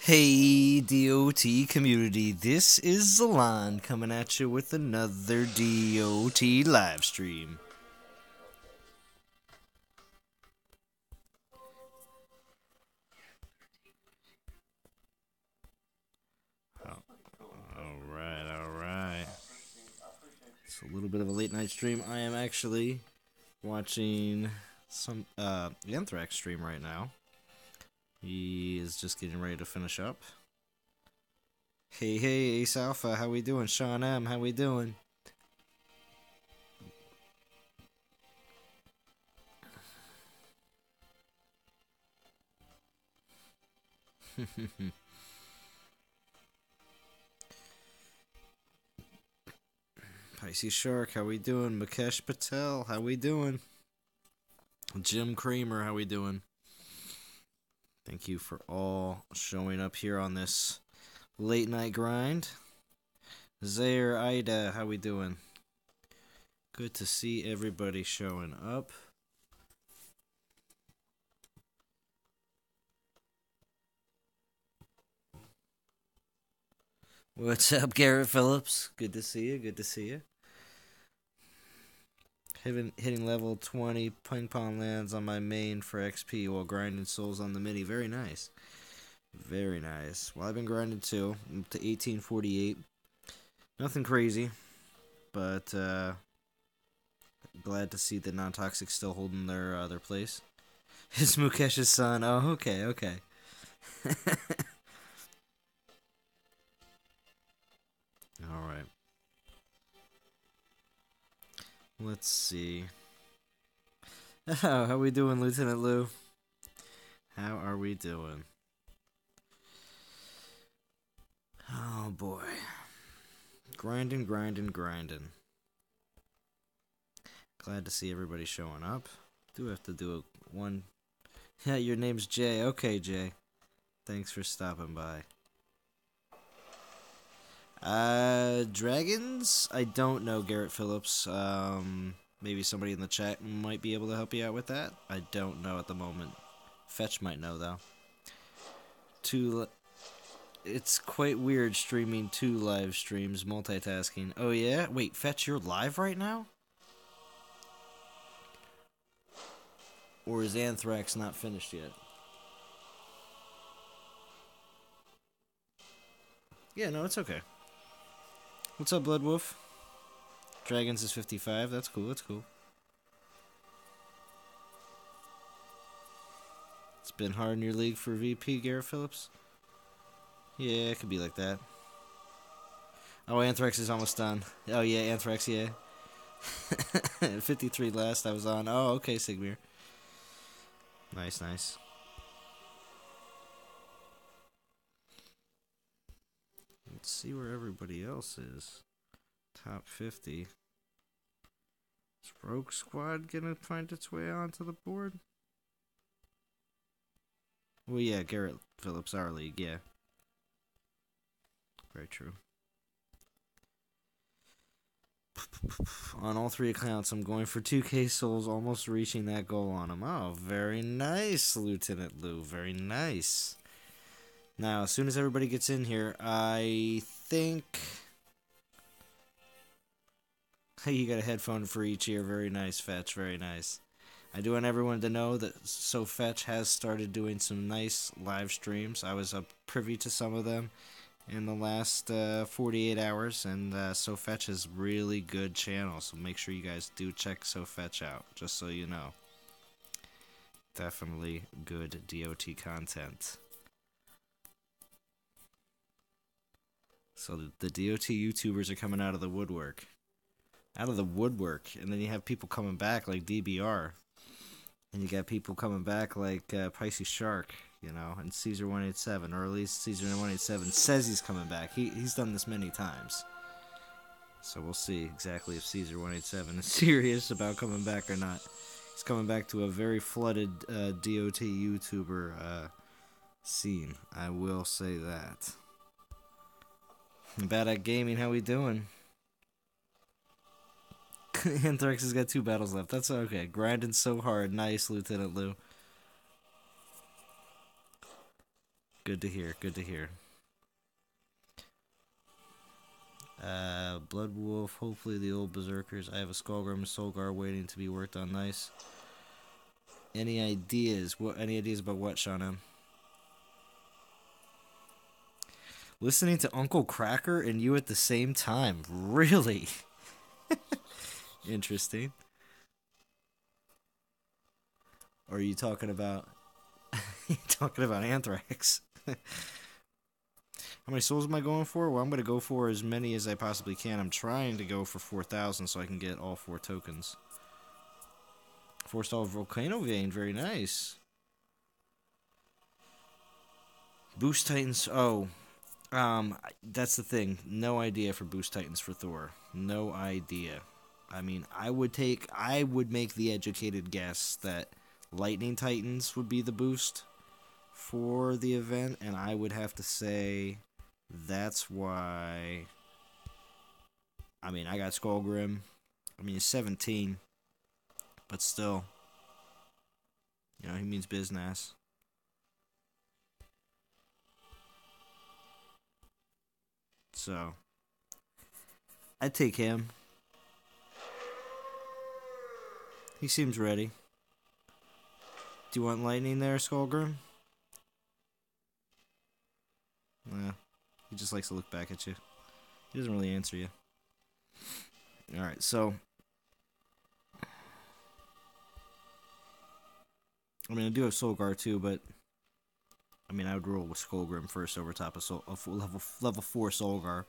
Hey DOT community, this is Zalon coming at you with another DOT live stream. Alright. It's a little bit of a late night stream. I am actually watching some Anthrax stream right now. He is just getting ready to finish up. Hey, Ace Alpha, how we doing? Sean M, how we doing? Pisces Shark, how we doing? Mukesh Patel, how we doing? Jim Kramer, how we doing? Thank you for all showing up here on this late night grind. Zaire Ida, how we doing? Good to see everybody showing up. What's up, Garrett Phillips? Good to see you. Hitting level 20 ping pong lands on my main for XP while grinding souls on the mini. Very nice. Well, I've been grinding too. I'm up to 1848. Nothing crazy, but glad to see that NonToxic still holding their place. It's Mukesh's son. Oh, okay. Alright. Let's see. Oh, how we doing, Lieutenant Lou? How are we doing? Oh, boy. Grinding. Glad to see everybody showing up. Do have to do one. Yeah, your name's Jay. Okay, Jay. Thanks for stopping by. Dragons? I don't know, Garrett Phillips. Maybe somebody in the chat might be able to help you out with that. I don't know at the moment. Fetch might know, though. It's quite weird streaming 2 live streams, multitasking. Oh, yeah? Wait, Fetch, you're live right now? Or is Anthrax not finished yet? Yeah, no, it's okay. What's up, Blood Wolf? Dragons is 55. That's cool. It's been hard in your league for VP, Garrett Phillips? Yeah, it could be like that. Oh, Anthrax is almost done. Oh, yeah, Anthrax, yeah. 53 last I was on. Oh, okay, Sigmir. Nice. Let's see where everybody else is. Top 50. Is Rogue Squad gonna find its way onto the board? Well, yeah, Garrett Phillips, our league, yeah. Very true. On all 3 accounts, I'm going for 2k souls, almost reaching that goal on them. Oh, very nice, Lieutenant Lou. Very nice. Now, as soon as everybody gets in here, I think... Hey, you got a headphone for each ear. Very nice, Fetch. Very nice. I do want everyone to know that Fetch has started doing some nice live streams. I was privy to some of them in the last 48 hours, and Fetch has really good channels, so make sure you guys do check Fetch out, just so you know. Definitely good DOT content. So the DOT YouTubers are coming out of the woodwork. And then you have people coming back like DBR. And you got people coming back like Pisces Shark, you know, and Caesar187, or at least Caesar187 says he's coming back. He's done this many times. So we'll see exactly if Caesar187 is serious about coming back or not. He's coming back to a very flooded DOT YouTuber scene. I will say that. Bad at Gaming, how we doing? Anthrax has got 2 battles left. That's okay. Grinding so hard. Nice, Lieutenant Lou. Good to hear. Good to hear. Blood Wolf. Hopefully the old Berserkers. I have a Skullgrim and Solgar waiting to be worked on. Nice. Any ideas? Any ideas about what, Sean M? Listening to Uncle Cracker and you at the same time. Really? Interesting. Or are you talking about Anthrax? How many souls am I going for? Well, I'm going to go for as many as I possibly can. I'm trying to go for 4,000 so I can get all 4 tokens. 4-star Volcano Vein, very nice. Boost Titans, that's the thing. No idea for Boost Titans for Thor. No idea. I mean, I would make the educated guess that Lightning Titans would be the boost for the event, and I would have to say that's why. I mean, I got Skullgrim. I mean, he's 17, but still, he means business. So, I'd take him. He seems ready. Do you want lightning there, Skullgrim? Nah, he just likes to look back at you. He doesn't really answer you. Alright, so I mean, I do have Solgar too, but I mean, I would roll with Skullgrim first over top of level 4 Solgar.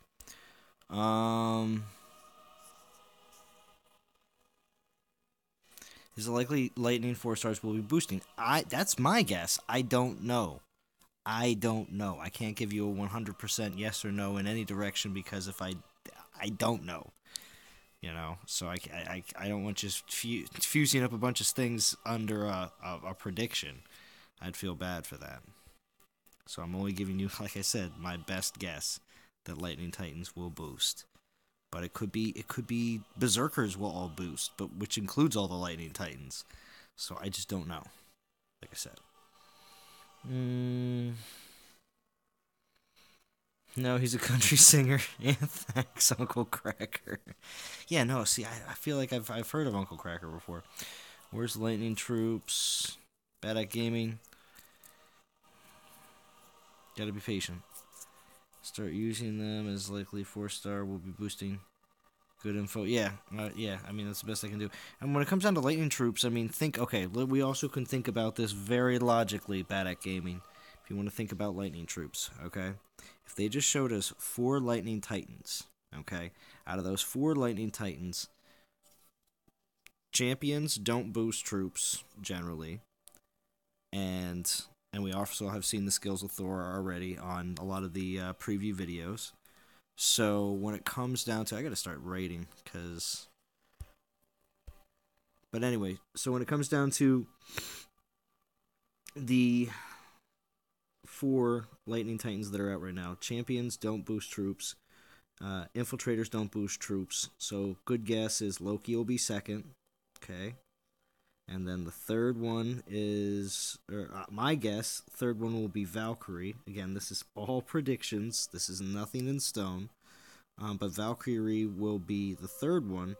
Is it likely Lightning 4 stars will be boosting? That's my guess. I don't know. I can't give you a 100% yes or no in any direction because if I don't know. So I don't want just fusing up a bunch of things under a prediction. I'd feel bad for that. So I'm only giving you, like I said, my best guess that Lightning Titans will boost. But it could be Berserkers will all boost, but which includes all the Lightning Titans. So I just don't know. Like I said. No, he's a country singer. Thanks, Uncle Cracker. Yeah, no, see, I feel like I've heard of Uncle Cracker before. Where's Lightning Troops? Bad at Gaming. Gotta be patient. Start using them as likely 4-star will be boosting. Good info. Yeah. I mean, that's the best I can do. And when it comes down to Lightning Troops, I mean, we also can think about this very logically, Bad at Gaming. If you want to think about Lightning Troops, okay? If they just showed us 4 Lightning Titans, okay? Out of those 4 Lightning Titans, champions don't boost troops, generally. And we also have seen the skills of Thor already on a lot of the preview videos. So when it comes down to, I gotta start rating, but anyway, so when it comes down to the 4 Lightning Titans that are out right now, champions don't boost troops, infiltrators don't boost troops, so good guess is Loki will be second, okay? And then the third one is, my guess, third one will be Valkyrie. Again, this is all predictions. This is nothing in stone. But Valkyrie will be the third one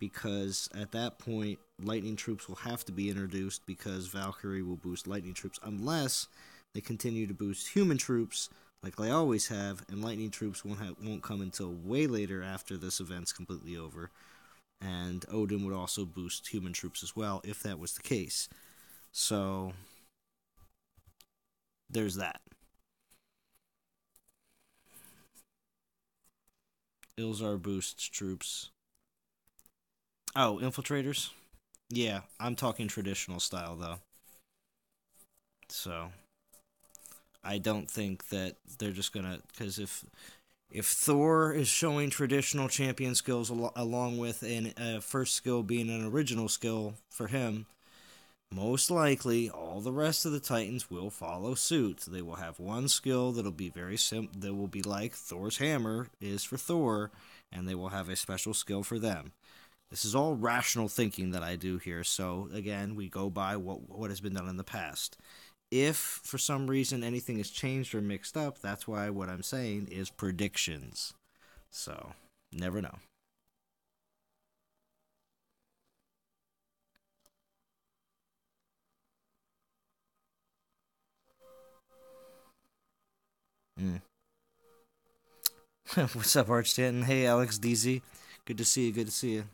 because at that point, Lightning Troops will have to be introduced because Valkyrie will boost Lightning Troops unless they continue to boost human troops like they always have, and Lightning Troops won't come until way later after this event's completely over. And Odin would also boost human troops as well, if that was the case. So, there's that. Ilzar boosts troops. Oh, infiltrators? Yeah, I'm talking traditional style, though. So, I don't think that they're just gonna... Because if Thor is showing traditional champion skills along with a first skill being an original skill for him, most likely all the rest of the Titans will follow suit. They will have one skill that'll be very simple. That will be like Thor's hammer is for Thor, and they will have a special skill for them. This is all rational thinking that I do here. So again, we go by what has been done in the past. If for some reason anything is changed or mixed up, that's why what I'm saying is predictions. So, never know. Mm. What's up, Arch Stanton? Hey, Alex DZ. Good to see you. Good to see you.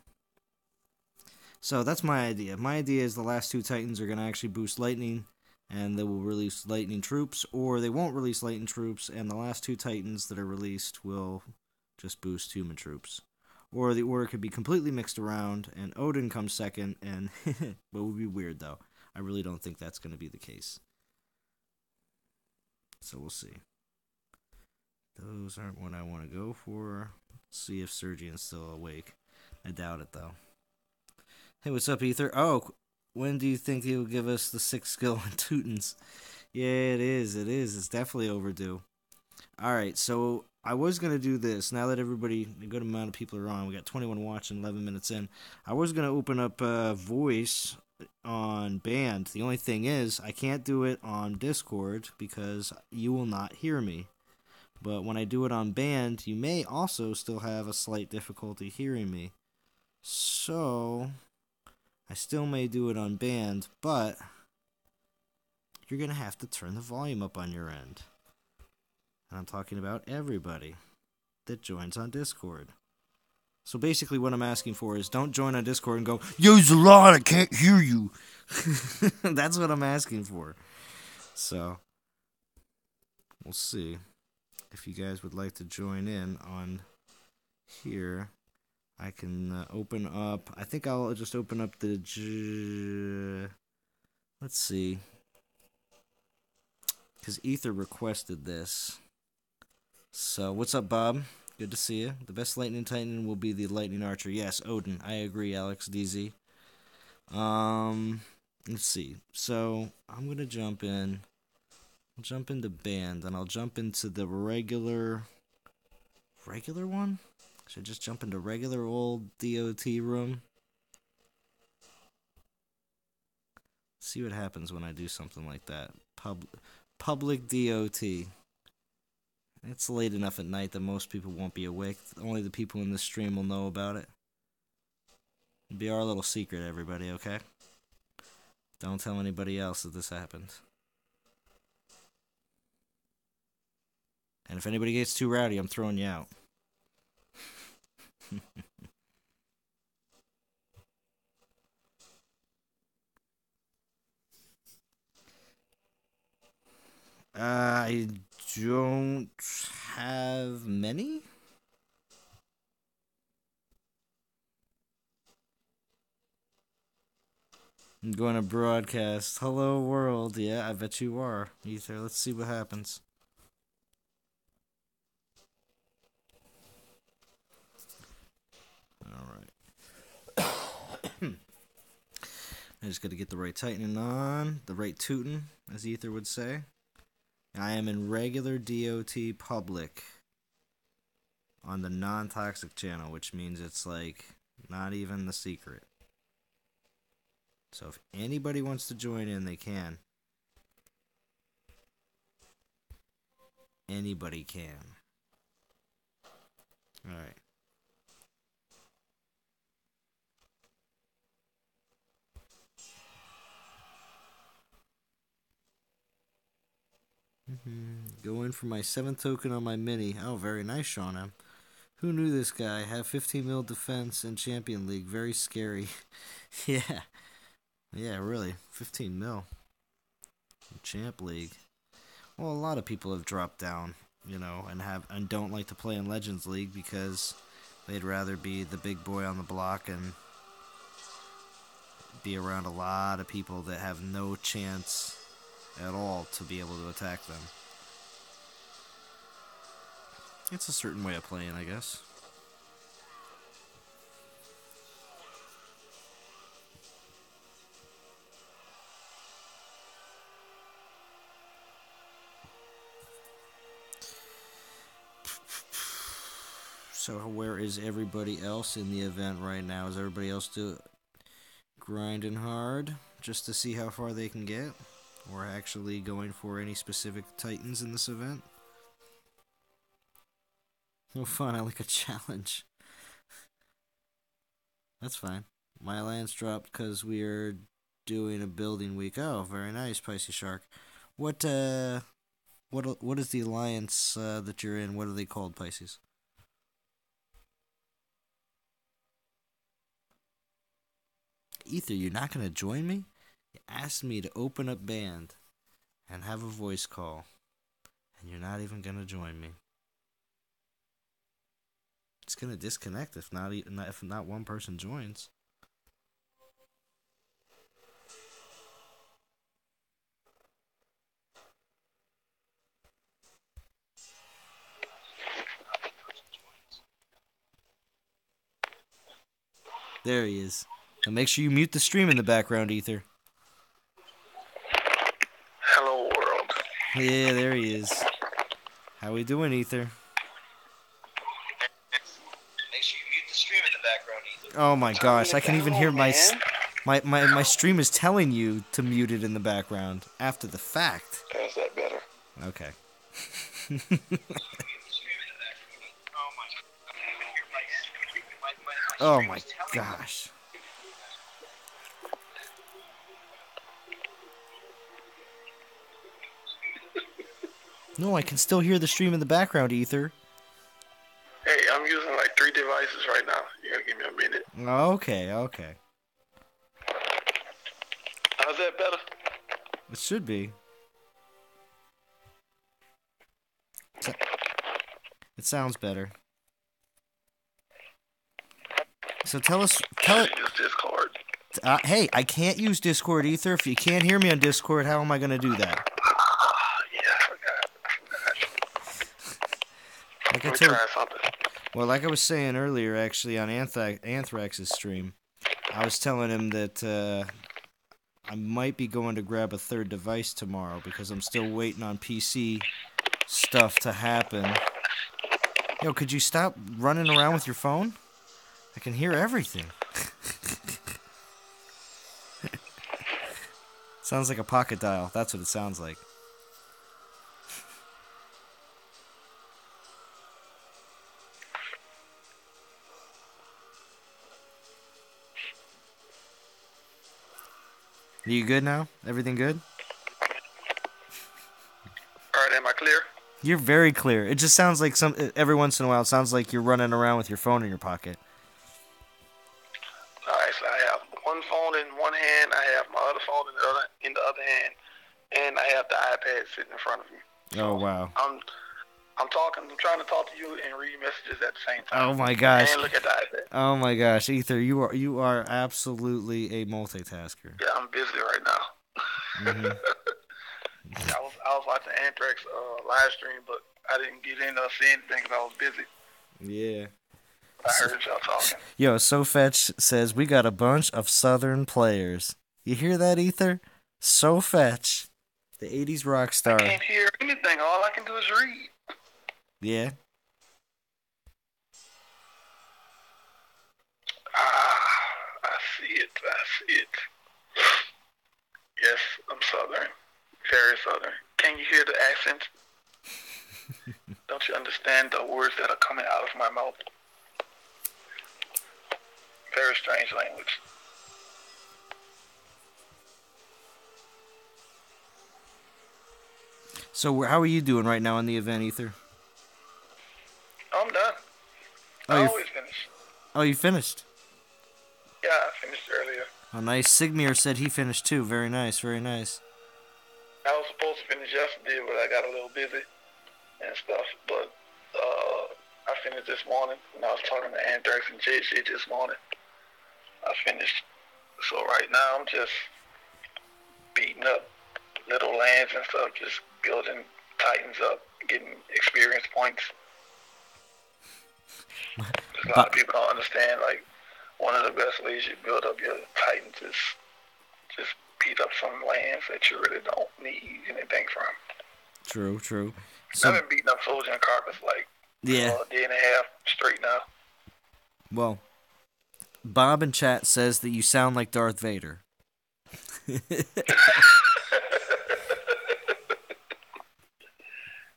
So that's my idea. My idea is the last two Titans are going to actually boost Lightning, and they will release Lightning troops, or they won't release Lightning troops, and the last two Titans that are released will just boost human troops. Or the order could be completely mixed around, and Odin comes second, and but it would be weird though. I really don't think that's going to be the case. So we'll see. Those aren't what I want to go for. Let's see if Sergian's still awake. I doubt it though. Hey, what's up, Ether? Oh, when do you think he will give us the 6 skill and Teutons? Yeah, it is. It is. It's definitely overdue. Alright, so I was going to do this. Now that everybody, a good amount of people are on, we got 21 watching, 11 minutes in. I was going to open up voice on band. The only thing is, I can't do it on Discord because you will not hear me. But when I do it on band, you may also still have a slight difficulty hearing me. So, I still may do it on band, but you're going to have to turn the volume up on your end. And I'm talking about everybody that joins on Discord. So basically what I'm asking for is don't join on Discord and go, "Use a lot, I can't hear you." That's what I'm asking for. So, we'll see if you guys would like to join in on here. I can open up, I think I'll just open up the, let's see, because Ether requested this. So, what's up, Bob? Good to see you. The best Lightning Titan will be the Lightning Archer. Yes, Odin. I agree, Alex DZ. Let's see. So, I'm going to jump in. I'll jump into band, and I'll jump into the regular one? Should I just jump into regular old DOT room? See what happens when I do something like that. Public DOT. It's late enough at night that most people won't be awake. Only the people in this stream will know about it. It'll be our little secret, everybody, okay? Don't tell anybody else that this happened. And if anybody gets too rowdy, I'm throwing you out. I don't have many. I'm going to broadcast. Hello, world. Yeah, I bet you are, Ether. Let's see what happens. Alright. I just got to get the right tightening on. The right tootin', as Ether would say. I am in regular DOT public on the NonToxic channel, which means it's like not even the secret. So if anybody wants to join in, they can. Anybody can. Alright. Go in for my 7th token on my mini. Oh, very nice, Sean. Who knew this guy? Have 15 mil defense in Champion League. Very scary. Yeah. Yeah, really. 15 mil. Champ League. Well, a lot of people have dropped down, you know, and don't like to play in Legends League because they'd rather be the big boy on the block and be around a lot of people that have no chance at all to be able to attack them. It's a certain way of playing, I guess. So where is everybody else in the event right now? Is everybody else grinding hard just to see how far they can get? or actually going for any specific titans in this event? Oh, fun. I like a challenge. That's fine. My alliance dropped because we are doing a building week. Oh, very nice, Pisces Shark. What is the alliance that you're in? What are they called, Pisces? Ether, you're not gonna join me? You asked me to open up band and have a voice call, and you're not even gonna join me. It's gonna disconnect if not one person joins. There he is. Now make sure you mute the stream in the background, Ether. Hello, world. Yeah, there he is. How we doing, Ether? Make sure you mute the stream in the background, Ether. Oh my gosh, I can even hear my stream is telling you to mute it in the background after the fact. Is that better? Okay. Oh my gosh. No, I can still hear the stream in the background, Ether. Hey, I'm using like 3 devices right now. You gotta give me a minute. Okay. How's that better? It should be. It sounds better. So tell it. Use Discord. Hey, I can't use Discord, Ether. If you can't hear me on Discord, how am I gonna do that? Yeah, I forgot. Like Let me try something. Well, like I was saying earlier, actually, on Anthrax's stream, I was telling him that I might be going to grab a third device tomorrow because I'm still waiting on PC stuff to happen. Yo, could you stop running around with your phone? I can hear everything. Sounds like a pocket dial. That's what it sounds like. Are you good now? Everything good? Alright, am I clear? You're very clear. It just sounds like every once in a while it sounds like you're running around with your phone in your pocket. Alright, so I have one phone in one hand, I have my other phone in the other hand, and I have the iPad sitting in front of me. Oh wow. I'm trying to talk to you and read messages at the same time. Oh my gosh. And look at the iPad. Oh my gosh, Ether, you are absolutely a multitasker. Yeah, I'm busy right now. Mm-hmm. I was watching Anthrax live stream, but I didn't get in or see anything because I was busy. Yeah. I heard y'all talking. Yo, SoFetch says we got a bunch of Southern players. You hear that, Ether? SoFetch, the 80s rock star. I can't hear anything. All I can do is read. Yeah. I see it. Yes, I'm Southern. Very Southern. Can you hear the accent? Don't you understand the words that are coming out of my mouth? Very strange language. So how are you doing right now in the event, Ether? I'm done. I always finish. Oh, you finished? Yeah, I finished earlier. Oh, nice. Sigmir said he finished too. Very nice, very nice. I was supposed to finish yesterday, but I got a little busy and stuff. But I finished this morning, and I was talking to Anthrax and JC this morning. I finished. So right now, I'm just beating up little lands and stuff, just building Titans up, getting experience points. A lot of people don't understand, like, one of the best ways you build up your Titans is just beat up some lands that you really don't need anything from. True. So, I've been beating up Soldier and Carcass like a day and a half straight now. Well, Bob in chat says that you sound like Darth Vader.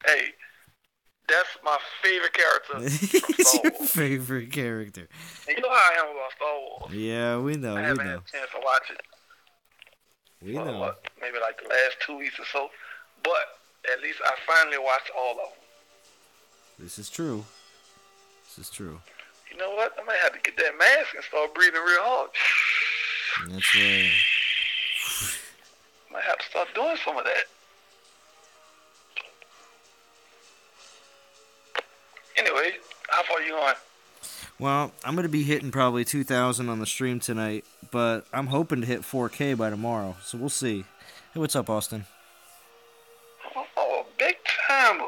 Hey, that's my favorite character from He's Star your Wars. favorite character. And you know how I am about Star Wars. Yeah, we know, I we haven't know. had a chance to watch it We for know. maybe like the last 2 weeks or so. But at least I finally watched all of them. This is true. This is true. You know what? I might have to get that mask and start breathing real hard. That's right. Might have to start doing some of that. Anyway, how far you going? Well, I'm going to be hitting probably 2,000 on the stream tonight, but I'm hoping to hit 4K by tomorrow, so we'll see. Hey, what's up, Austin? Oh, big time.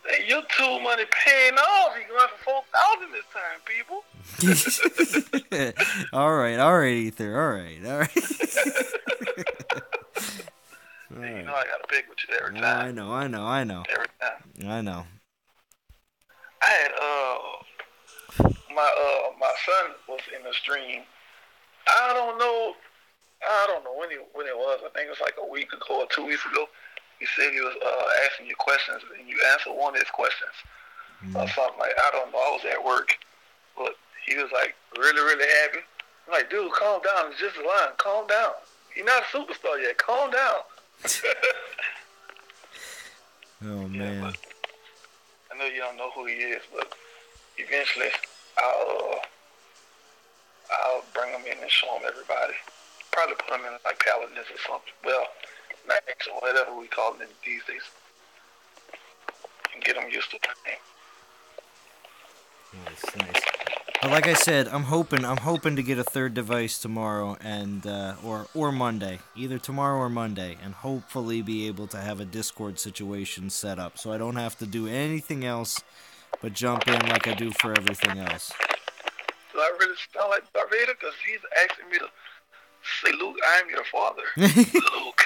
That YouTube money paying off. You going for 4,000 this time, people. all right, Ether. All right. You know I gotta pick with you every time. I know. Every time. I know. I had my son was in the stream. I don't know when it was. I think it was like a week ago or 2 weeks ago. He said he was asking you questions and you answered one of his questions or something like. I don't know. I was at work, but he was like really really happy. I'm like, dude, calm down. It's just a line. Calm down. You're not a superstar yet. Calm down. Oh man. Yeah, I know you don't know who he is, but eventually I'll bring him in and show him everybody. Probably put him in like Paladins or something. Well, Max or whatever we call them these days. And get them used to the name. Nice. But like I said, I'm hoping to get a third device tomorrow and or Monday, either tomorrow or Monday, and hopefully be able to have a Discord situation set up so I don't have to do anything else but jump in like I do for everything else. Do I really sound like Darth Vader? Because he's asking me to say, Luke, I am your father. Luke,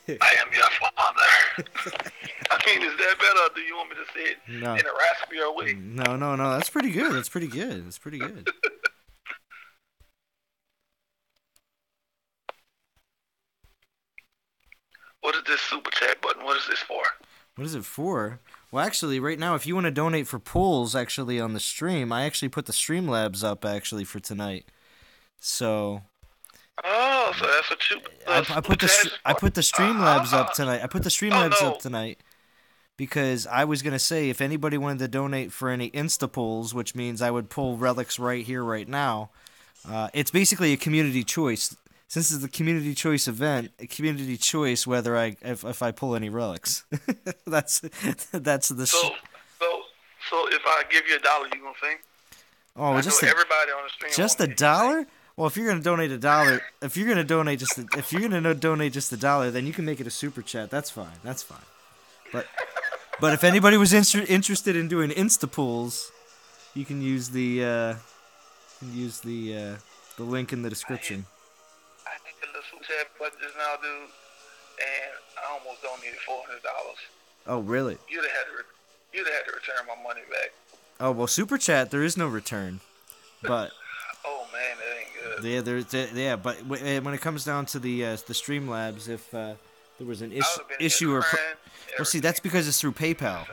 I am your father. I mean, is that better, or do you want me to say it in a raspier way? No. That's pretty good. What is this super chat button? What is this for? What is it for? Well, actually, right now, if you want to donate for polls, actually, on the stream, I actually put the Streamlabs up, actually, for tonight. So... Oh, so that's what you... I put the Streamlabs up tonight. I put the Streamlabs up tonight because I was going to say if anybody wanted to donate for any Insta polls, which means I would pull relics right here, right now, it's basically a community choice. Since it's the community choice event, a community choice whether if I pull any relics. that's the. So if I give you $1, you gonna think? Oh, just everybody on the stream. Just $1? Well, if you're gonna donate $1, if you're gonna donate just $1, then you can make it a super chat. That's fine. But if anybody was interested in doing Insta pools, you can use the link in the description. I hit the little super chat button just now, dude, and I almost donated $400. Oh, really? You'd have had to return my money back. Oh well, super chat there is no return, but. Oh man, that ain't good. Yeah, but when it comes down to the Streamlabs, if there was an issue or well, see, that's because it's through PayPal.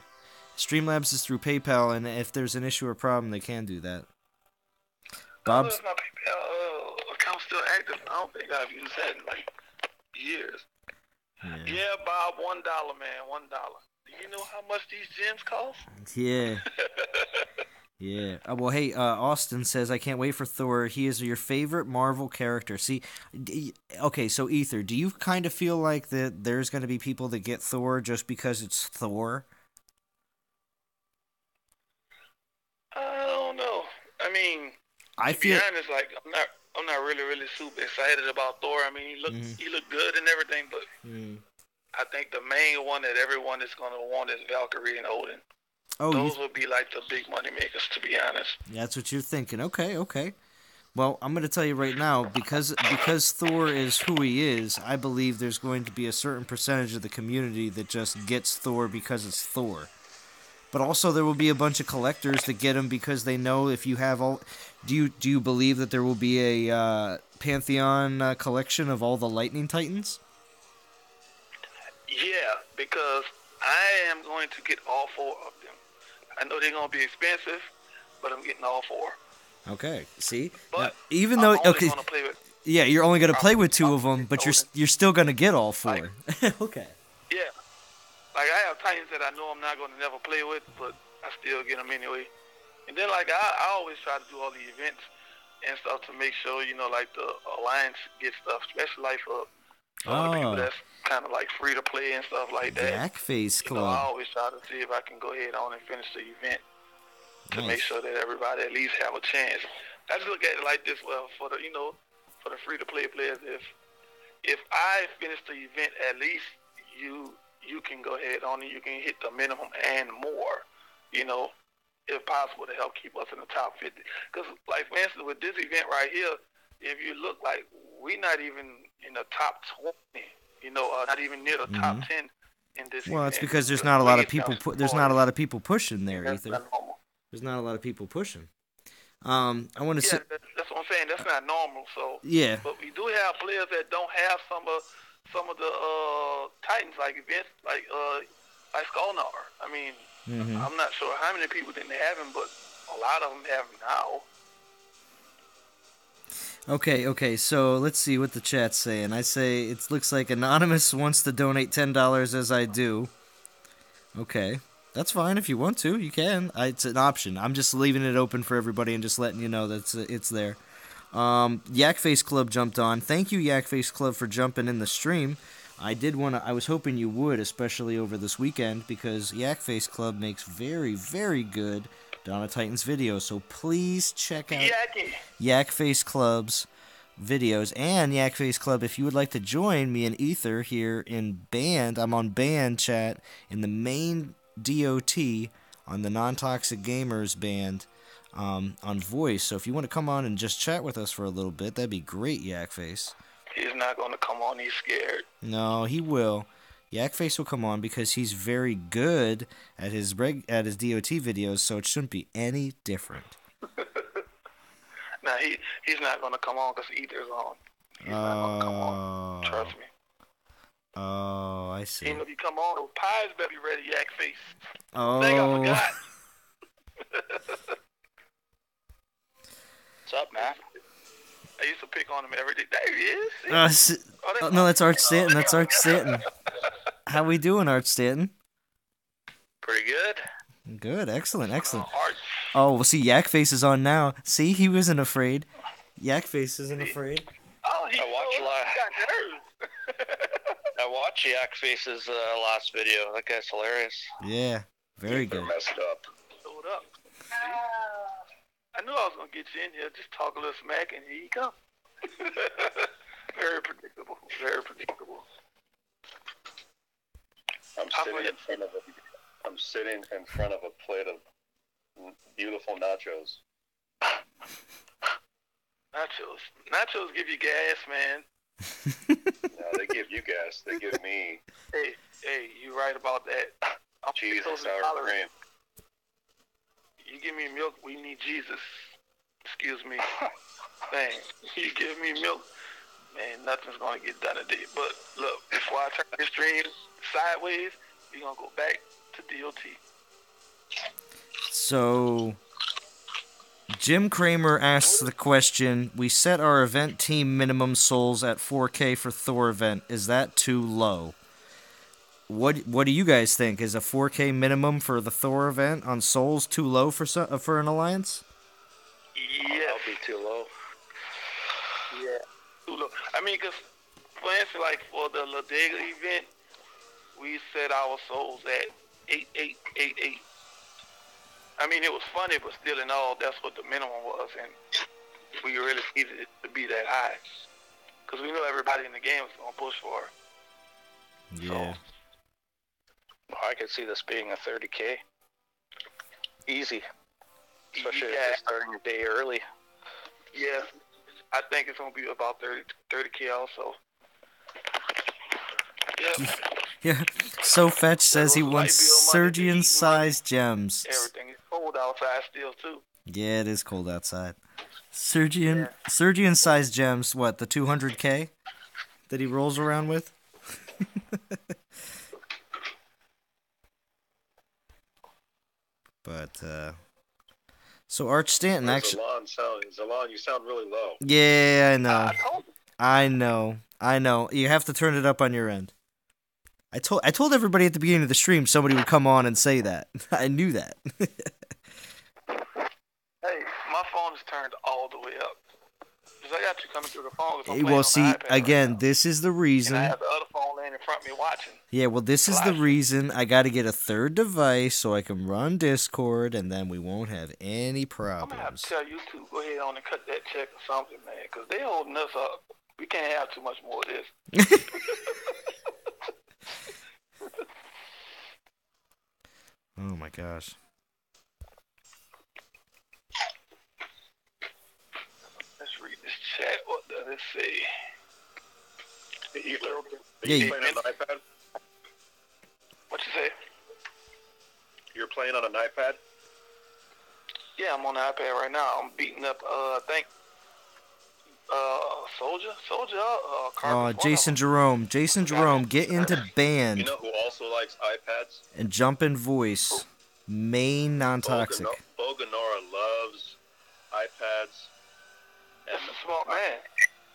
Streamlabs is through PayPal, and if there's an issue or problem, they can do that. Bob's my PayPal account still active. I don't think I've used that in like years. Yeah, Bob, $1, man, $1. Do you know how much these gems cost? Yeah. Yeah. Well, hey, Austin says, I can't wait for Thor. He is your favorite Marvel character. See, okay, so Ether, do you kind of feel like that there's going to be people that get Thor just because it's Thor? I don't know. I mean, to be honest, like, I'm not really super excited about Thor. I mean, he looked good and everything, but I think the main one that everyone is going to want is Valkyrie and Odin. Oh, those would be like the big money makers, to be honest. That's what you're thinking. Okay. Well, I'm going to tell you right now, because Thor is who he is, I believe there's going to be a certain percentage of the community that just gets Thor because it's Thor. But also there will be a bunch of collectors that get him because they know if you have all... Do you believe that there will be a Pantheon collection of all the Lightning Titans? Yeah, because I am going to get all 4 of them. I know they're going to be expensive, but I'm getting all 4. Okay. See, But now, even I'm though only going to play with. yeah, you're only gonna play with 2 of them, but Golden. you're still gonna get all 4. Like, okay. Yeah. Like, I have Titans that I know I'm not going to never play with, but I still get them anyway. And then, like, I always try to do all the events and stuff to make sure, like, the Alliance gets stuff, especially, like, for some of the people that's kind of, like, free to play and stuff like that. Yak Face Club. I always try to see if I can go ahead on and finish the event to make sure that everybody at least have a chance. I just look at it like this, well, for the, for the free to play players, if I finish the event, at least you can go ahead on and you can hit the minimum and more, if possible, to help keep us in the top 50. Because, like, for instance, with this event right here, if you look, like, we're not even in the top 20, not even near the top 10 in this event. Well, it's because there's not a lot of people. There's not a lot of people pushing there, Ether. There's not a lot of people pushing. I want to say. That's what I'm saying. That's not normal. So yeah. But we do have players that don't have some of the Titans like events like Skolnar. I mean, I'm not sure how many people didn't have him, but a lot of them have him now. Okay, so let's see what the chat's saying. I say it looks like Anonymous wants to donate $10 as I do. Okay, that's fine if you want to. You can. It's an option. I'm just leaving it open for everybody and just letting you know that it's there. Yak Face Club jumped on. Thank you, Yak Face Club, for jumping in the stream. I was hoping you would, especially over this weekend, because Yak Face Club makes very, very good Dawn of Titans videos. So please check out Yak Face Club's videos. And Yak Face Club, if you would like to join me and Ether here in band, I'm on band chat in the main DOT on the NonToxic Gamers band on voice. So if you want to come on and just chat with us for a little bit, that'd be great, Yak Face. He's not going to come on. He's scared. No, he will. Yak Face will come on because he's very good at his DOT videos, so it shouldn't be any different. Now he's not going to come on because Ether's on. He's not going to come on. Trust me. Oh, I see. Even if you come on, those pies better be ready, Yak Face. Oh. Dang, I forgot. What's up, man? I used to pick on him every day. There he is. No, that's Arch Stanton. That's Arch Stanton. How we doing, Arch Stanton? Pretty good. Good, excellent. Oh, well, see, Yak Face is on now. See, he wasn't afraid. Yak Face isn't afraid. Oh, he I watched Yak Face's last video. That guy's hilarious. Yeah, very good. Messed up. Hold up. I knew I was going to get you in here. Just talk a little smack, and here you come. Very predictable. Very predictable. I'm sitting in front of a plate of beautiful nachos. Nachos give you gas, man. No, they give you gas. They give me. Hey, you right about that. Cheese and sour cream. You give me milk, we need Jesus. Excuse me. Man, you give me milk, man, nothing's going to get done today. But look, before I turn this stream sideways, we're going to go back to DOT. So, Jim Kramer asks the question, we set our event team minimum souls at 4K for Thor event. Is that too low? What do you guys think? Is a 4K minimum for the Thor event on souls too low for an alliance? Yeah. That'll be too low. Yeah, too low. I mean, because, for instance, like for the Ladega event, we set our souls at 8888. I mean, it was funny, but still in all, that's what the minimum was, and we really needed it to be that high. Because we know everybody in the game was going to push for it. Yeah. So, I could see this being a 30K. Easy. Especially if you're starting your day early. Yeah. I think it's going to be about 30K also. Yeah. Yeah. So Fetch says he wants Surgeon-sized gems. Everything is cold outside still, too. Yeah, it is cold outside. Surgeon-sized gems, what, the 200K that he rolls around with? But so Arch Stanton actually. Zalon, you sound really low. Yeah, I know. I told you. I know. You have to turn it up on your end. I told everybody at the beginning of the stream somebody would come on and say that. I knew that. Hey, my phone is turned all the way up. Cause I got you coming through the phone. 'Cause I'm playing Well, on see, the iPad again, right now. this is the And I reason. have the other phone laying in front of me watching. Yeah, well, this is the reason I got to get a third device so I can run Discord, and then we won't have any I'm gonna have to problems. tell YouTube go ahead on and cut that check or something, man, because they holding us up. We can't have too much more of this. Oh my gosh. Let's read this chat. What does it say? Are Yeah, you you- playing on an iPad? What you say? You're playing on an iPad? Yeah, I'm on the iPad right now. I'm beating up, I think, Soldier, Jason Jerome. Jason Jerome, get into You band know who also likes iPads? and jump in voice. Main non-toxic. Boganora loves iPads That's a smart man.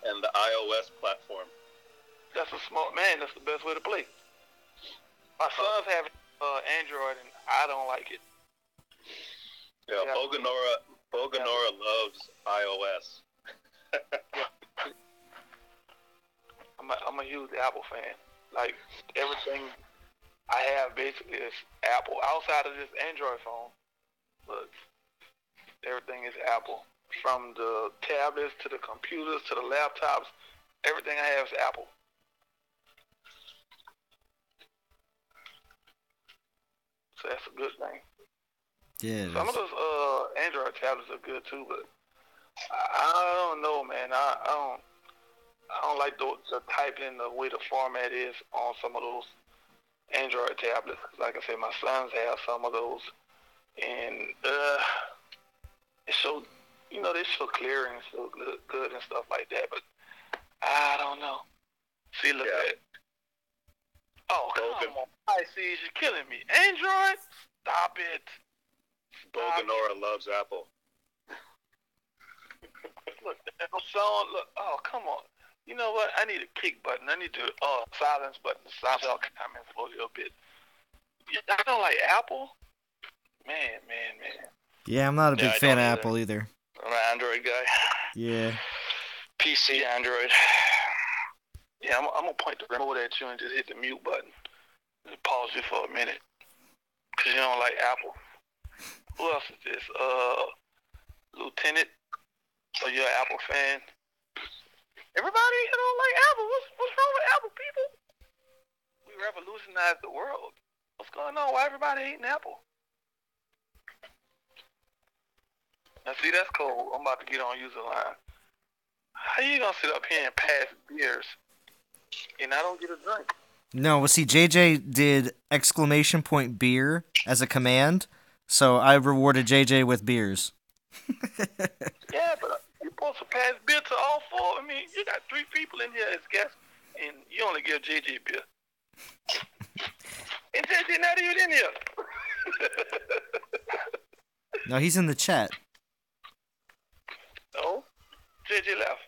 and the iOS platform. That's a smart man. That's the best way to play. My son's having Android, and I don't like it. Yeah, Yeah. Boganora loves iOS. I'm a huge Apple fan. Like, everything I have basically is Apple. Outside of this Android phone, but everything is Apple. From the tablets to the computers to the laptops, everything I have is Apple. So that's a good thing. Yeah. Some of those Android tablets are good too, but I don't know, man. I don't like the typing, the way the format is on some of those Android tablets. Like I said, my sons have some of those, and it's so, they show clear and so good and stuff like that. But I don't know. See, look at it. Oh, come on. I see, you're killing me. Android? Stop it. Boganora loves Apple. Look, no song. Look, oh, come on. You know what? I need a kick button. I need to silence button to silence all comments for a little bit. I don't like Apple. Man. Yeah, I'm not a big I fan of don't either. Apple either. I'm an Android guy. Yeah. PC Android. Yeah, I'm gonna point the remote at you and just hit the mute button. Just pause you for a minute, cause you don't like Apple. Who else is this? Lieutenant. So you're an Apple fan? Everybody here don't like Apple. What's wrong with Apple, people? We revolutionized the world. What's going on? Why everybody hating Apple? Now see, that's cold. I'm about to get on user line. How you gonna sit up here and pass beers and I don't get a drink? No, well, see, JJ did exclamation point beer as a command, so I rewarded JJ with beers. Yeah, but you're supposed to pass beer to all four. I mean, you got 3 people in here as guests, and you only give JJ beer. And JJ not even in here. No, he's in the chat. No, JJ left.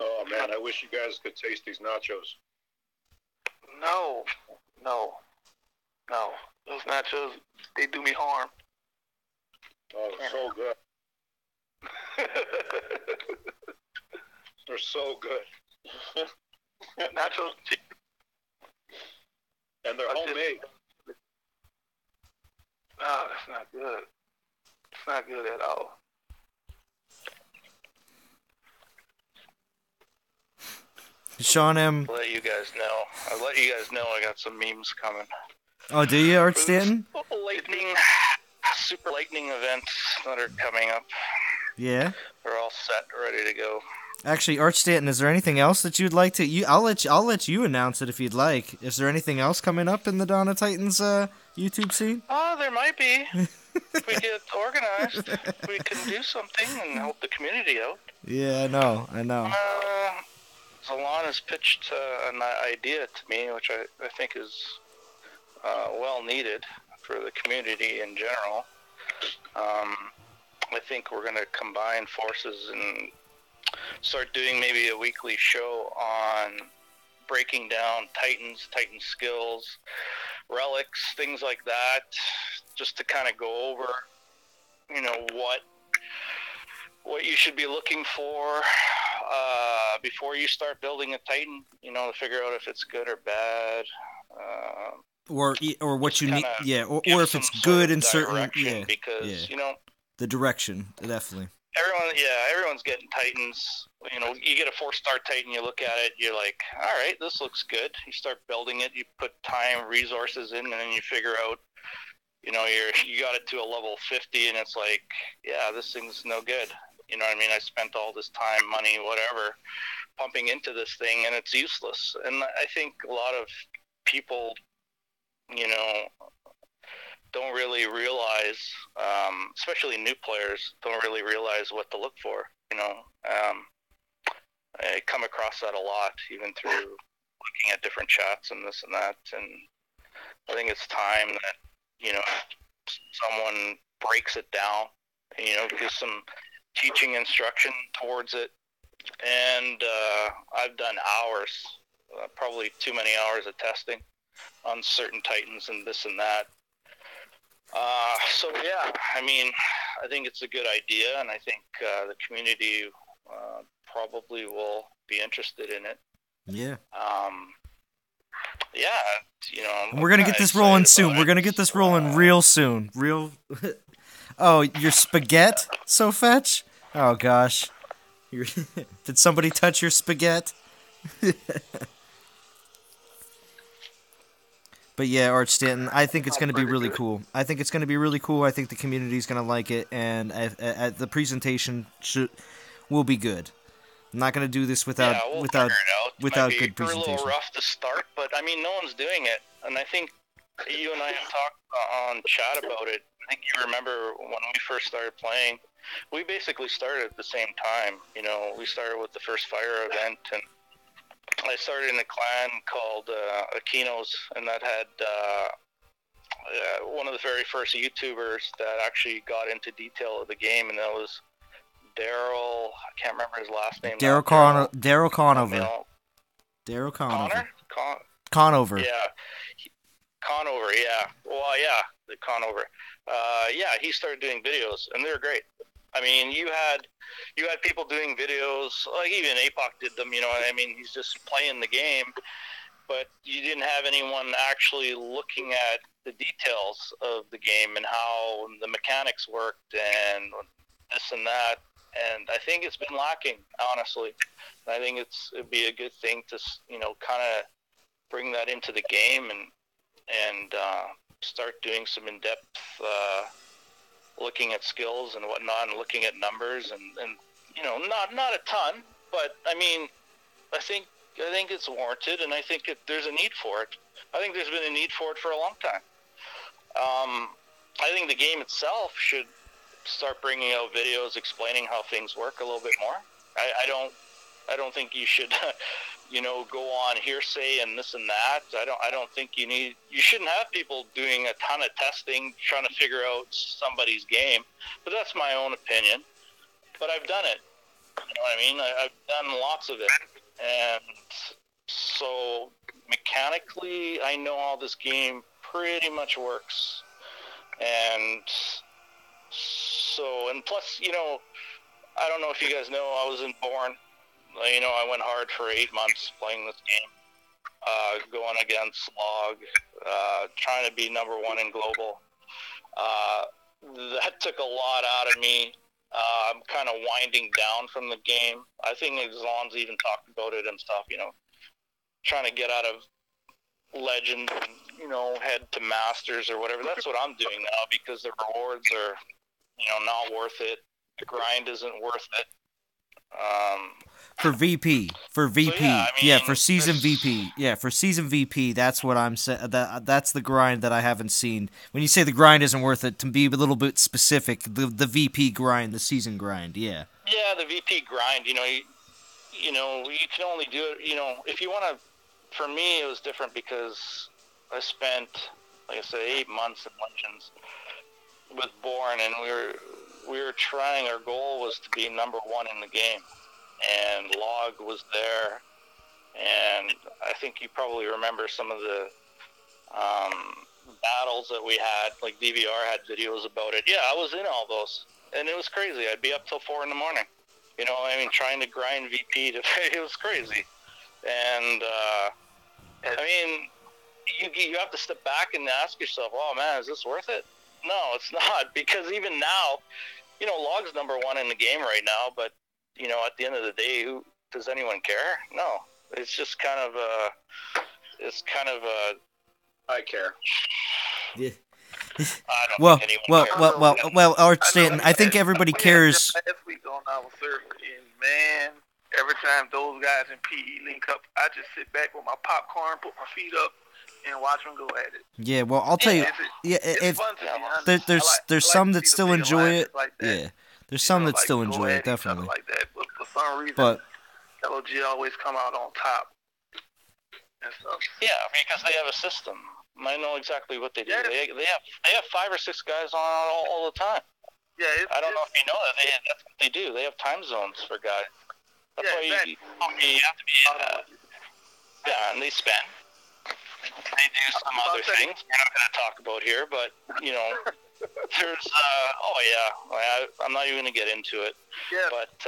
Oh man, I wish you guys could taste these nachos. No. Those nachos, they do me harm. Oh, they're so good. They're so good. Nachos, And they're homemade. no, that's not good. It's not good at all. Sean M. I'll let you guys know I got some memes coming. Oh, do you, Art Stanton? Super lightning events that are coming up. Yeah. They're all set, ready to go. Actually, Art Stanton, is there anything else that you'd like to? I'll let you announce it if you'd like. Is there anything else coming up in the Dawn of Titans YouTube scene? Oh, there might be. If we get organized, we can do something and help the community out. Yeah, I know. Zalon has pitched an idea to me, which I think is well needed. for the community in general. I think we're going to combine forces and start doing maybe a weekly show on breaking down Titan skills, relics, things like that, just to kind of go over, what you should be looking for before you start building a Titan, to figure out if it's good or bad. Or what you need, or if it's good in certain, because the direction, definitely. Everyone's getting Titans. You get a 4-star Titan, you look at it, you're like, all right, this looks good. You start building it, you put time, resources in, and then you figure out, you got it to a level 50, and it's like, yeah, this thing's no good. You know what I mean? I spent all this time, money, whatever, pumping into this thing, and it's useless. And I think a lot of people, don't really realize, especially new players, don't really realize what to look for. I come across that a lot, even through looking at different chats and this and that. And I think it's time that, someone breaks it down, gives some teaching instruction towards it. And I've done hours, probably too many hours of testing on certain Titans and this and that. So yeah, I think it's a good idea, and I think the community probably will be interested in it. Yeah. Yeah, we're gonna get this rolling soon. We're gonna get this rolling real soon. Oh, your spaghetti, so fetch? Oh gosh, did somebody touch your spaghetti? But yeah, Arch Stanton, I think it's going to be really cool. I think the community's going to like it, and the presentation will be good. I'm not going to do this without figure it out. Good presentation. It's a little rough to start, but no one's doing it, and I think you and I have talked on chat about it. I think you remember when we first started playing, we basically started at the same time. We started with the first fire event, and I started in a clan called Akinos, and that had one of the very first YouTubers that actually got into detail of the game, and that was Daryl. I can't remember his last name. Daryl Conover. Daryl Conover. Conover. Yeah. Conover, yeah. Well, yeah, the Conover. He started doing videos, and they were great. You had people doing videos, like even APOC did them, he's just playing the game, but you didn't have anyone actually looking at the details of the game and how the mechanics worked and this and that, and I think it's been lacking, honestly. I think it'd be a good thing to, kind of bring that into the game and start doing some in-depth looking at skills and whatnot, and looking at numbers, and not a ton, but I think it's warranted, and I think there's a need for it. I think there's been a need for it for a long time. I think the game itself should start bringing out videos explaining how things work a little bit more. I don't think you should go on hearsay and this and that. I don't think you shouldn't have people doing a ton of testing trying to figure out somebody's game. But that's my own opinion. But I've done it. You know what I mean? I've done lots of it. And so mechanically, I know how this game pretty much works. And so, and plus, I don't know if you guys know, I was in Bourne. I went hard for 8 months playing this game, going against Log, trying to be number 1 in global. That took a lot out of me. I'm kind of winding down from the game. I think Exxon's even talked about it and stuff, trying to get out of Legend and, head to Masters or whatever. That's what I'm doing now, because the rewards are, not worth it. The grind isn't worth it. For VP, So, for season VP, for season VP, that's what I'm saying. That's the grind that I haven't seen. When you say the grind isn't worth it, to be a little bit specific, the VP grind, the season grind, yeah. Yeah, the VP grind. You can only do it. If you want to. For me, it was different because I spent like I said, 8 months in Legends with Born, and we were trying. Our goal was to be number 1 in the game, and Log was there, and I think you probably remember some of the battles that we had. Like DVR had videos about it. Yeah, I was in all those, and it was crazy. I'd be up till 4 in the morning. You know, I mean, trying to grind VP to it was crazy, and I mean, you have to step back and ask yourself, oh man, is this worth it? No, it's not, because even now, you know, Log's number 1 in the game right now, but, you know, at the end of the day, does anyone care? No. It's just kind of I care. Yeah. I don't think anyone cares. Well, Art Stanton, I think everybody cares. Last week on our server, and man, every time those guys in PE link up, I just sit back with my popcorn, put my feet up, and watch them go at it. Yeah, well, I'll tell you. Yeah, It's fun to me. There's some that still enjoy it. Like that. Yeah, there's some that still enjoy it, definitely. Like that, but for some reason, LOG always come out on top and stuff. Yeah, because they have a system. I know exactly what they do. Yeah. They have 5 or 6 guys on all the time. Yeah, I don't know if you know that. That's what they do. They have time zones for guys. That's why exactly. you have to be. Yeah, and they spend. They do some other things we're not going to talk about here, but you know, there's. I'm not even going to get into it. Yeah. But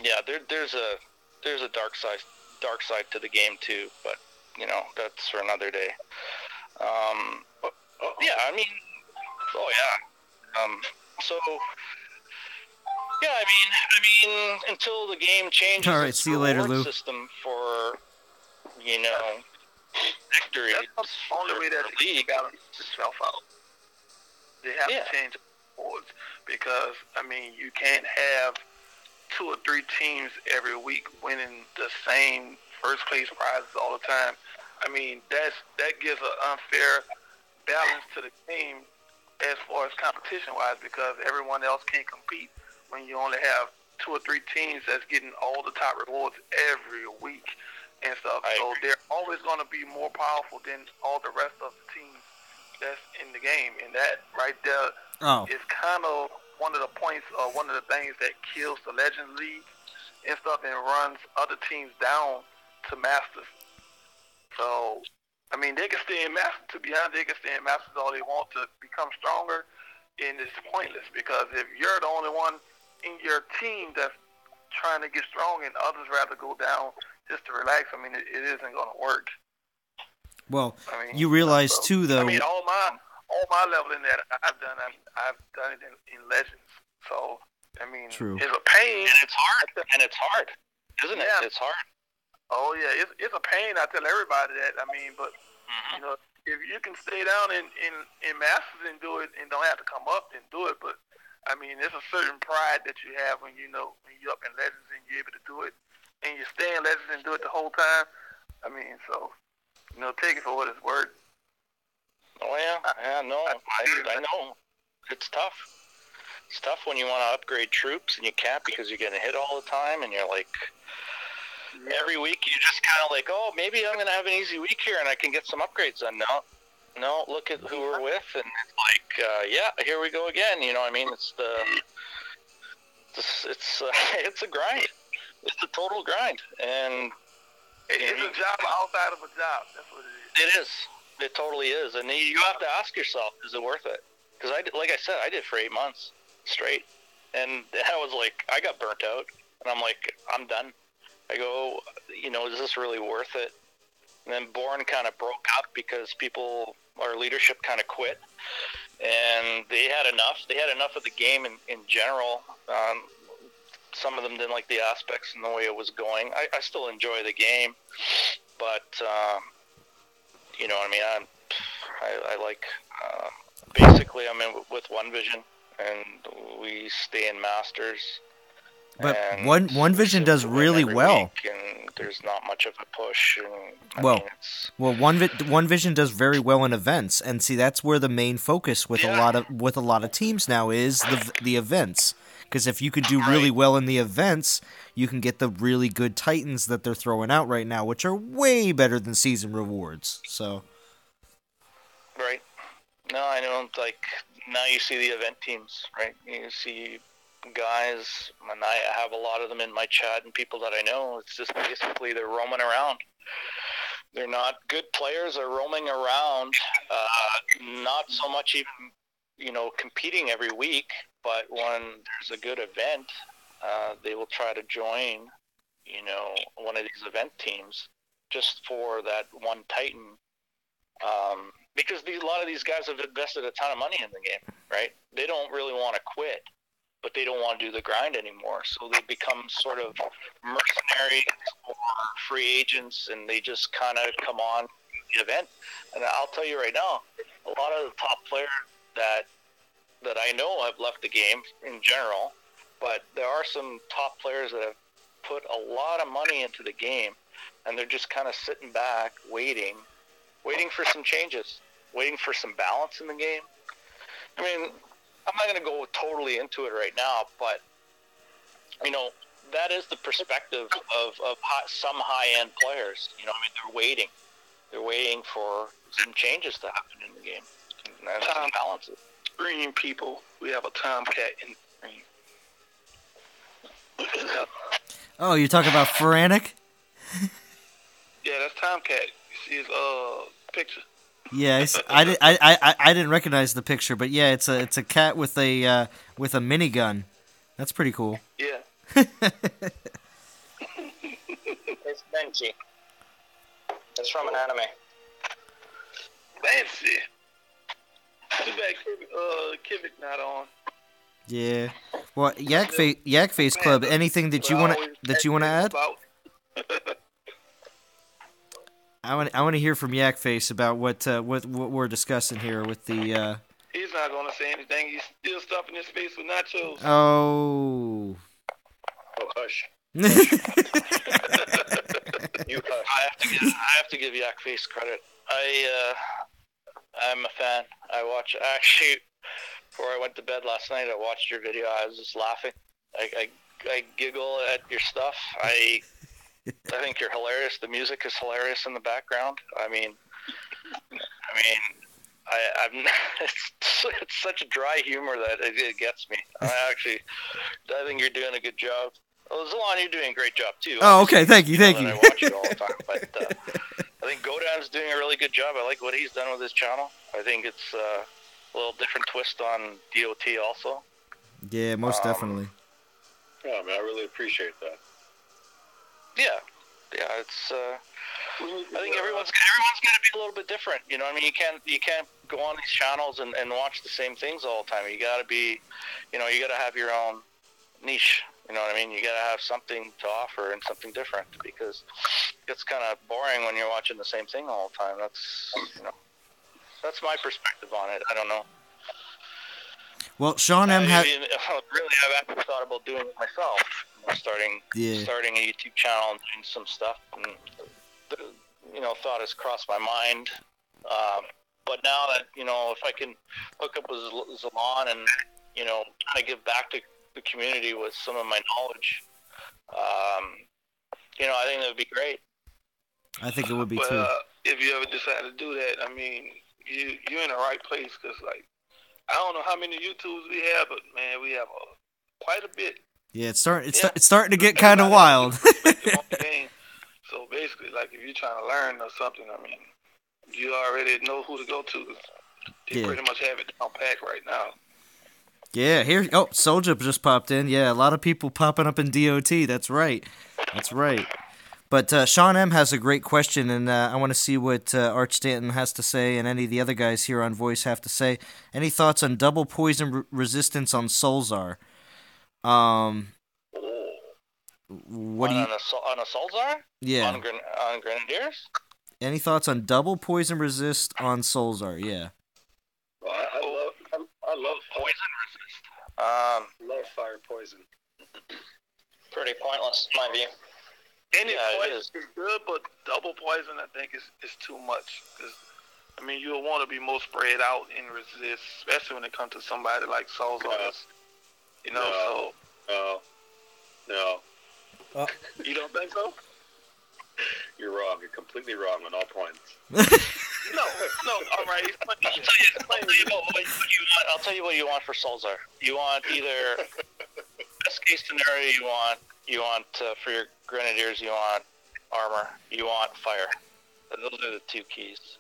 yeah, there's a dark side to the game too. But you know, that's for another day. Yeah, I mean, so yeah, I mean, until the game changes. All right, see you later, Lou. System for, you know, victory. That's the only way that league balance itself out. They have to change the boards because I mean, you can't have 2 or 3 teams every week winning the same first place prizes all the time. I mean, that gives an unfair balance to the game as far as competition-wise because everyone else can't compete when you only have 2 or 3 teams that's getting all the top rewards every week and stuff. So they're always going to be more powerful than all the rest of the teams that's in the game. And that right there is kind of one of the points or one of the things that kills the Legends League and stuff and runs other teams down to Masters. So, I mean, they can stay in Masters. To be honest, they can stay in Masters all they want to become stronger, and it's pointless because if you're the only one in your team that's trying to get strong and others rather go down just to relax, I mean, it isn't going to work. Well, I mean, you realize too, though. I mean, all my leveling that I've done it in Legends. So, I mean, True. It's a pain, and it's hard, isn't it? It's hard. Oh yeah, it's a pain. I tell everybody that. I mean, but you know, if you can stay down in Masters and do it, and don't have to come up and do it, but I mean, there's a certain pride that you have when you're up in Legends and you're able to do it, and you stay in Legends and do it the whole time. I mean, so you know, take it for what it's worth. Oh yeah, no, I know it's tough. It's tough when you want to upgrade troops and you can't because you're getting hit all the time, and you're like. Every week you just kind of like, oh, maybe I'm going to have an easy week here and I can get some upgrades done. No, look at who we're with, and it's like, here we go again. You know what I mean? It's a grind. It's a total grind, and it's a job outside of a job. That's what it is. It is. It totally is, and you have to ask yourself, is it worth it? Because like I said, I did for 8 months straight, and I was like, I got burnt out, and I'm like, I'm done. I go, you know, is this really worth it? And then Born kind of broke up because our leadership kind of quit. And they had enough. They had enough of the game in general. Some of them didn't like the aspects and the way it was going. I still enjoy the game. But, you know what I mean? I like, basically I'm in with One Vision. And we stay in Masters. But One Vision does really well. And there's not much of a push. One Vision does very well in events, and see that's where the main focus with a lot of teams now is the events. Because if you could do really well in the events, you can get the really good Titans that they're throwing out right now, which are way better than season rewards. So Right. No, I don't, like, now you see the event teams, right? You see guys, and I have a lot of them in my chat and people that I know. It's just basically they're roaming around. They're not good players. They're roaming around, not so much even, competing every week, but when there's a good event, they will try to join, one of these event teams just for that one Titan. Because a lot of these guys have invested a ton of money in the game, right? They don't really want to quit, but they don't want to do the grind anymore. So they become sort of mercenaries or free agents, and they just kind of come on the event. And I'll tell you right now, a lot of the top players that I know have left the game in general, but there are some top players that have put a lot of money into the game, and they're just kind of sitting back, waiting for some changes, waiting for some balance in the game. I mean, I'm not going to go totally into it right now, but, that is the perspective of some high-end players. They're waiting. They're waiting for some changes to happen in the game and some balances. Green people, we have a Tomcat in green. Oh, you're talking about Feranic? Yeah, that's Tomcat. You see his picture. Yeah, I didn't recognize the picture, but yeah, it's a cat with a minigun. That's pretty cool. Yeah. It's Benji. It's from an anime. Fancy. Too bad Kivik not on. Yeah. Well, Yak Face Club. Anything that you want to add? I want to hear from Yak Face about what we're discussing here with the. He's not going to say anything. He's still stuffing his face with nachos. Oh. Oh, hush. You hush. I have to give Yak Face credit. I'm a fan. Actually, before I went to bed last night, I watched your video. I was just laughing. I giggle at your stuff. I think you're hilarious. The music is hilarious in the background. I'm it's such a dry humor that it gets me. I think you're doing a good job. Well, Zalon, you're doing a great job too. Oh, okay. Thank you. I watch you all the time, but I think Godan's doing a really good job. I like what he's done with his channel. I think it's a little different twist on DOT also. Yeah, most definitely. Yeah, I really appreciate that. Yeah, it's. I think everyone's got to be a little bit different. You can't go on these channels and watch the same things all the time. You got to be, you got to have your own niche. You know what I mean? You got to have something to offer and something different, because it's kind of boring when you're watching the same thing all the time. That's my perspective on it. I don't know. Well, Sean M. Really, I've actually thought about doing it myself. Starting a YouTube channel and doing some stuff, and thought has crossed my mind. But now that if I can hook up with Zalon and kind of give back to the community with some of my knowledge, I think that would be great. I think it would be but, too. If you ever decide to do that, you're in the right place, because I don't know how many YouTubes we have, but man, we have quite a bit. Yeah, it's starting to get kind of wild. So basically, if you're trying to learn or something, you already know who to go to. They pretty much have it down pack right now. Yeah, here. Oh, Soulja just popped in. Yeah, a lot of people popping up in DOT. That's right. But Sean M. has a great question, and I want to see what Arch Stanton has to say, and any of the other guys here on Voice have to say. Any thoughts on double poison resistance on Soulzar? What do you on a Soulzar? Yeah. On Grenadiers? Any thoughts on double poison resist on Soulzar? Yeah. Well, I love poison resist. Love fire poison. Pretty pointless, in my view. Any poison is good, but double poison, I think, is too much. Because you'll want to be more spread out in resist, especially when it comes to somebody like Soulzar. No. You don't think so? You're wrong. You're completely wrong on all points. All right. I'll tell you what you want for Solzar. You want either best case scenario. You want for your grenadiers. You want armor. You want fire. Those are the two keys.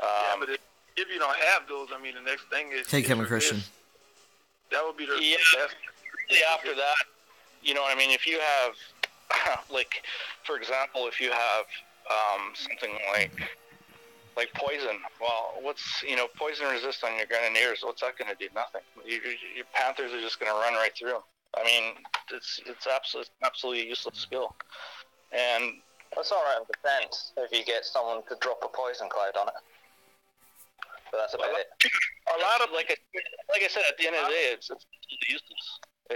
Yeah, but if you don't have those, I mean, the next thing is Take him, Christian. That would be the best. Really after that, you know what I mean? If you have, like, for example, if you have something like poison, well, what's, poison resist on your grenadiers, what's that going to do? Nothing. Your Panthers are just going to run right through them. I mean, it's absolutely useless skill. And it's all right with defense if you get someone to drop a poison cloud on it. But that's about it. A lot of like I said, at the end of the day, it's useless. A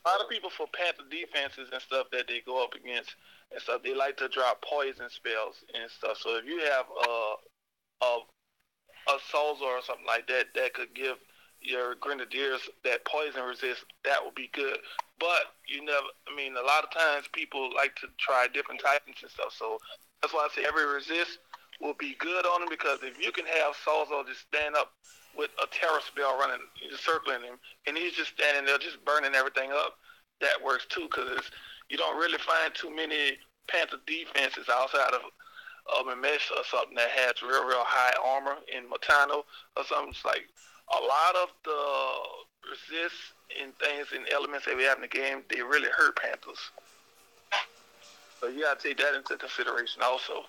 lot of people for Panther defenses and stuff that they go up against and stuff, they like to drop poison spells and stuff. So if you have a Solzar or something like that that could give your grenadiers that poison resist, that would be good. But a lot of times people like to try different titans and stuff. So that's why I say every resist will be good on him, because if you can have Solzar just stand up with a terror spell running, just circling him, and he's just standing there just burning everything up, that works too, because you don't really find too many Panther defenses outside of Memesh or something that has real high armor in Matano or something. It's like a lot of the resists and things and elements that we have in the game, they really hurt Panthers. So you gotta take that into consideration also.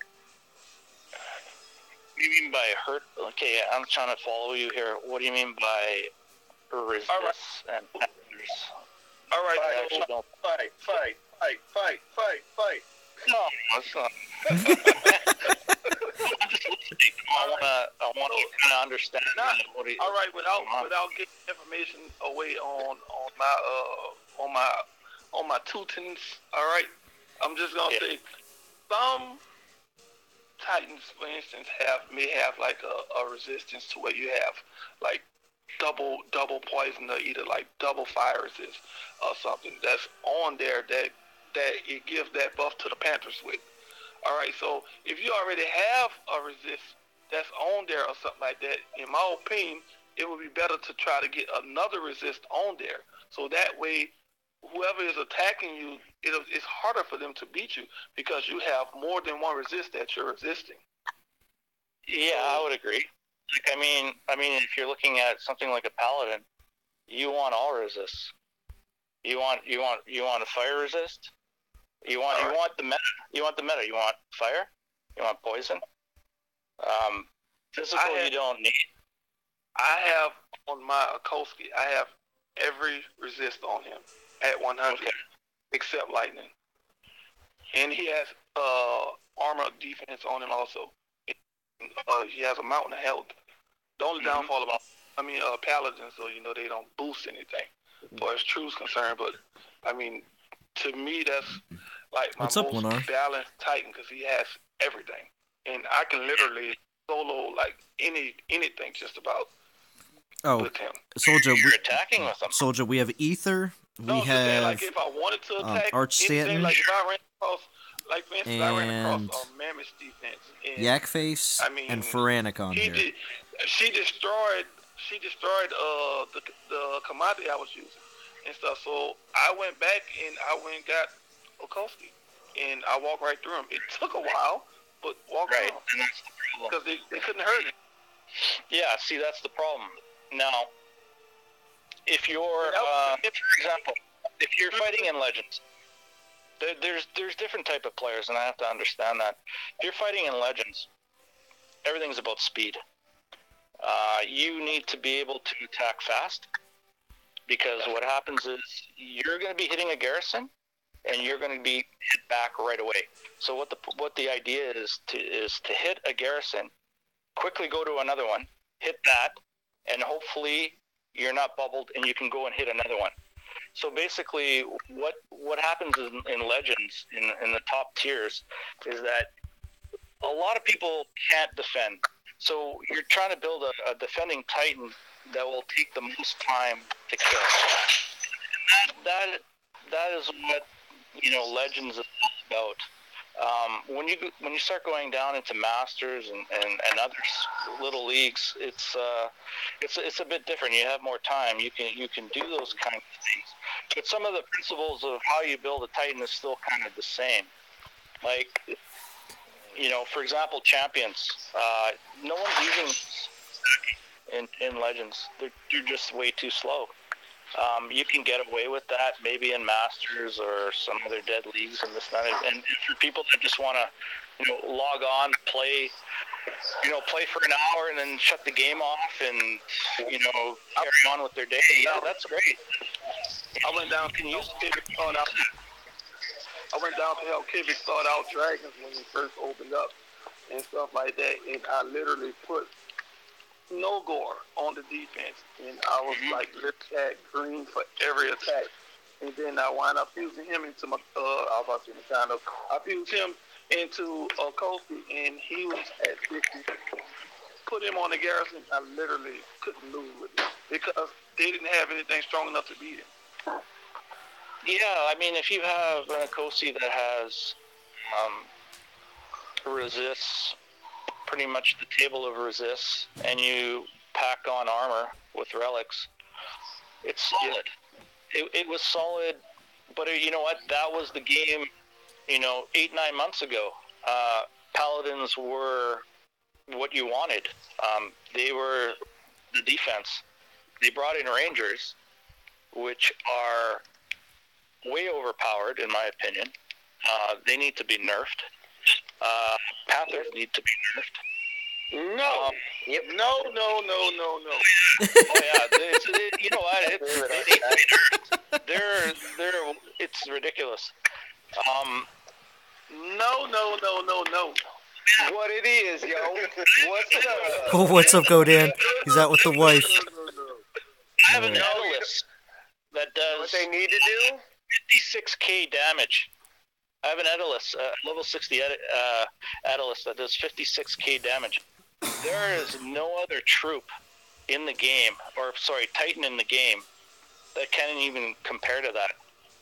What do you mean by hurt? Okay, I'm trying to follow you here. What do you mean by resist and Panthers? All right, Fight. No, it's not. I want to kind of understand. All right, without getting information away on my Teutons. All right, I'm just gonna say some Titans, for instance, may have like a resistance to where you have like double poison, or either like double fire resist or something that's on there that it gives that buff to the Panthers with. All right, so if you already have a resist that's on there or something like that, in my opinion, it would be better to try to get another resist on there. So that way, whoever is attacking you, it's harder for them to beat you because you have more than one resist that you're resisting. Yeah, I would agree. Like, I mean, if you're looking at something like a paladin, you want all resists. You want a fire resist. You want the meta. You want fire. You want poison. Physical you don't need. I have on my Okoski, I have every resist on him at 100, except lightning, and he has armor defense on him also. He has a mountain of health. The only downfall about paladins, so they don't boost anything as far as true's concerned. But I mean, to me, that's like my most balanced Titan because he has everything, and I can literally solo like anything just about. With him. Soldier, you're attacking with him. Soldier, we have Ether. We have like if I wanted to attack Archstanton, like if I ran across, like for instance, I ran across Mammoth's defense and Yakface and Pharaonic on here. She destroyed the commodity I was using and stuff. So I went back and I went and got Okoski and I walked right through him. It took a while, but walked through him because they couldn't hurt him. Yeah, see, that's the problem. Now, if you're, for example, if you're fighting in Legends, there's different type of players, and I have to understand that. If you're fighting in Legends, everything's about speed. You need to be able to attack fast, because what happens is you're going to be hitting a garrison, and you're going to be hit back right away. So what the idea is to hit a garrison, quickly go to another one, hit that, and hopefully you're not bubbled and you can go and hit another one. So basically what happens in Legends, in the top tiers, is that a lot of people can't defend. So you're trying to build a defending Titan that will take the most time to kill. And that is what Legends is all about. When you start going down into masters and other little leagues, it's a bit different. You have more time. You can do those kind of things. But some of the principles of how you build a Titan is still kind of the same. Like, for example, champions. No one's using in Legends. They're just way too slow. You can get away with that maybe in Masters or some other dead leagues and this and that. And for people that just want to, log on, play for an hour and then shut the game off and, carry on with their day, yeah, that's great. I went down to help Kivik start out Dragons when he first opened up and stuff like that, and I literally put no gore on the defense, and I was like, let's add green for every attack, and then I wound up fusing him into my I fused him into Kofi, and he was at 50. Put him on the Garrison, I literally couldn't lose with him because they didn't have anything strong enough to beat him. Yeah, I mean, if you have an Akosi that has resists, pretty much the table of resists, and you pack on armor with relics, it's solid. It was solid, but you know what? That was the game, 8-9 months ago. Paladins were what you wanted. They were the defense. They brought in Rangers, which are way overpowered, in my opinion. They need to be nerfed. Panthers need to be nerfed. No. Yep. No. Oh yeah, you know what? They need to be nerfed. It's ridiculous. No. What it is, yo? What's up? Oh, what's up, Godan? He's out with the wife. I have an Atlas that does What they need to do? 56k damage. I have an Atlas, level 60 Atlas that does 56k damage. There is no other troop in the game, Titan in the game, that can even compare to that.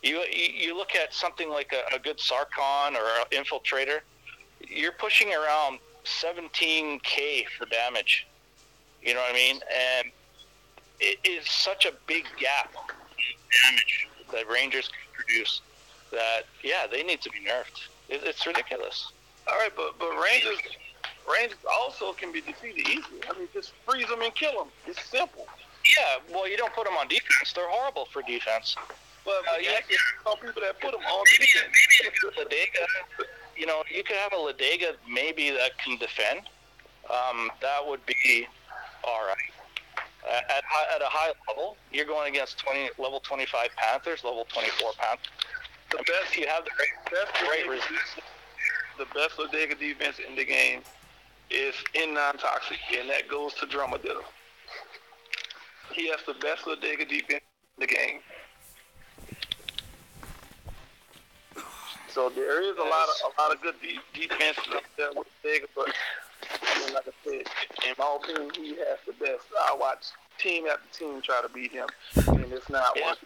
You look at something like a good Sarkon or an Infiltrator, you're pushing around 17k for damage. You know what I mean? And it is such a big gap in damage that Rangers can produce that, yeah, they need to be nerfed. It's ridiculous. All right, but Rangers also can be defeated easily. I mean, just freeze them and kill them. It's simple. Yeah, well, you don't put them on defense. They're horrible for defense. But some people that put them on defense. Maybe if Ladega, you could have a Ladega maybe that can defend. That would be all right. At a high level, you're going against level 25 Panthers, level 24 Panthers. The best you have the best Ladega defense in the game is in NonToxic, and that goes to Drumadiddle. He has the best Ladega defense in the game. So there is a lot of good defense up there with Ladega, but like I said, in my opinion, he has the best. I watch team after team try to beat him, and it's not one.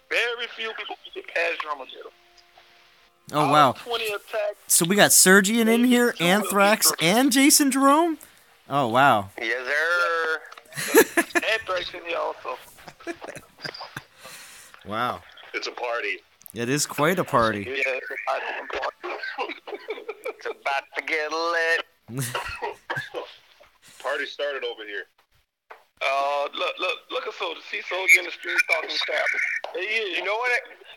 Very few people get past Drumadiddle. Oh, wow. 20 attacks. So we got Sergian in here, Anthrax, and Jason Jerome? Oh, wow. Yes, sir. Anthrax in here also. Wow. It's a party. It is quite a party. Yeah, it's a party. It's about to get lit. Party started over here. Look at Soldier. See Soldier in the street talking crap.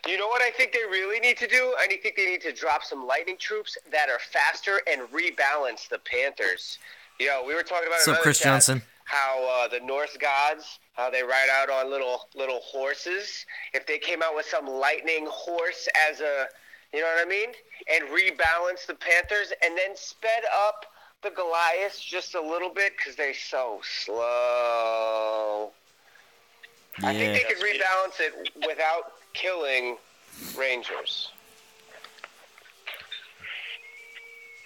You know what I think they really need to do? I think they need to drop some lightning troops that are faster and rebalance the Panthers. We were talking about What's up, Chris Johnson? How the Norse gods, how they ride out on little horses. If they came out with some lightning horse as a, you know what I mean? And rebalance the Panthers and then sped up the Goliaths just a little bit because they're so slow. Yeah. I think they could rebalance it without killing Rangers.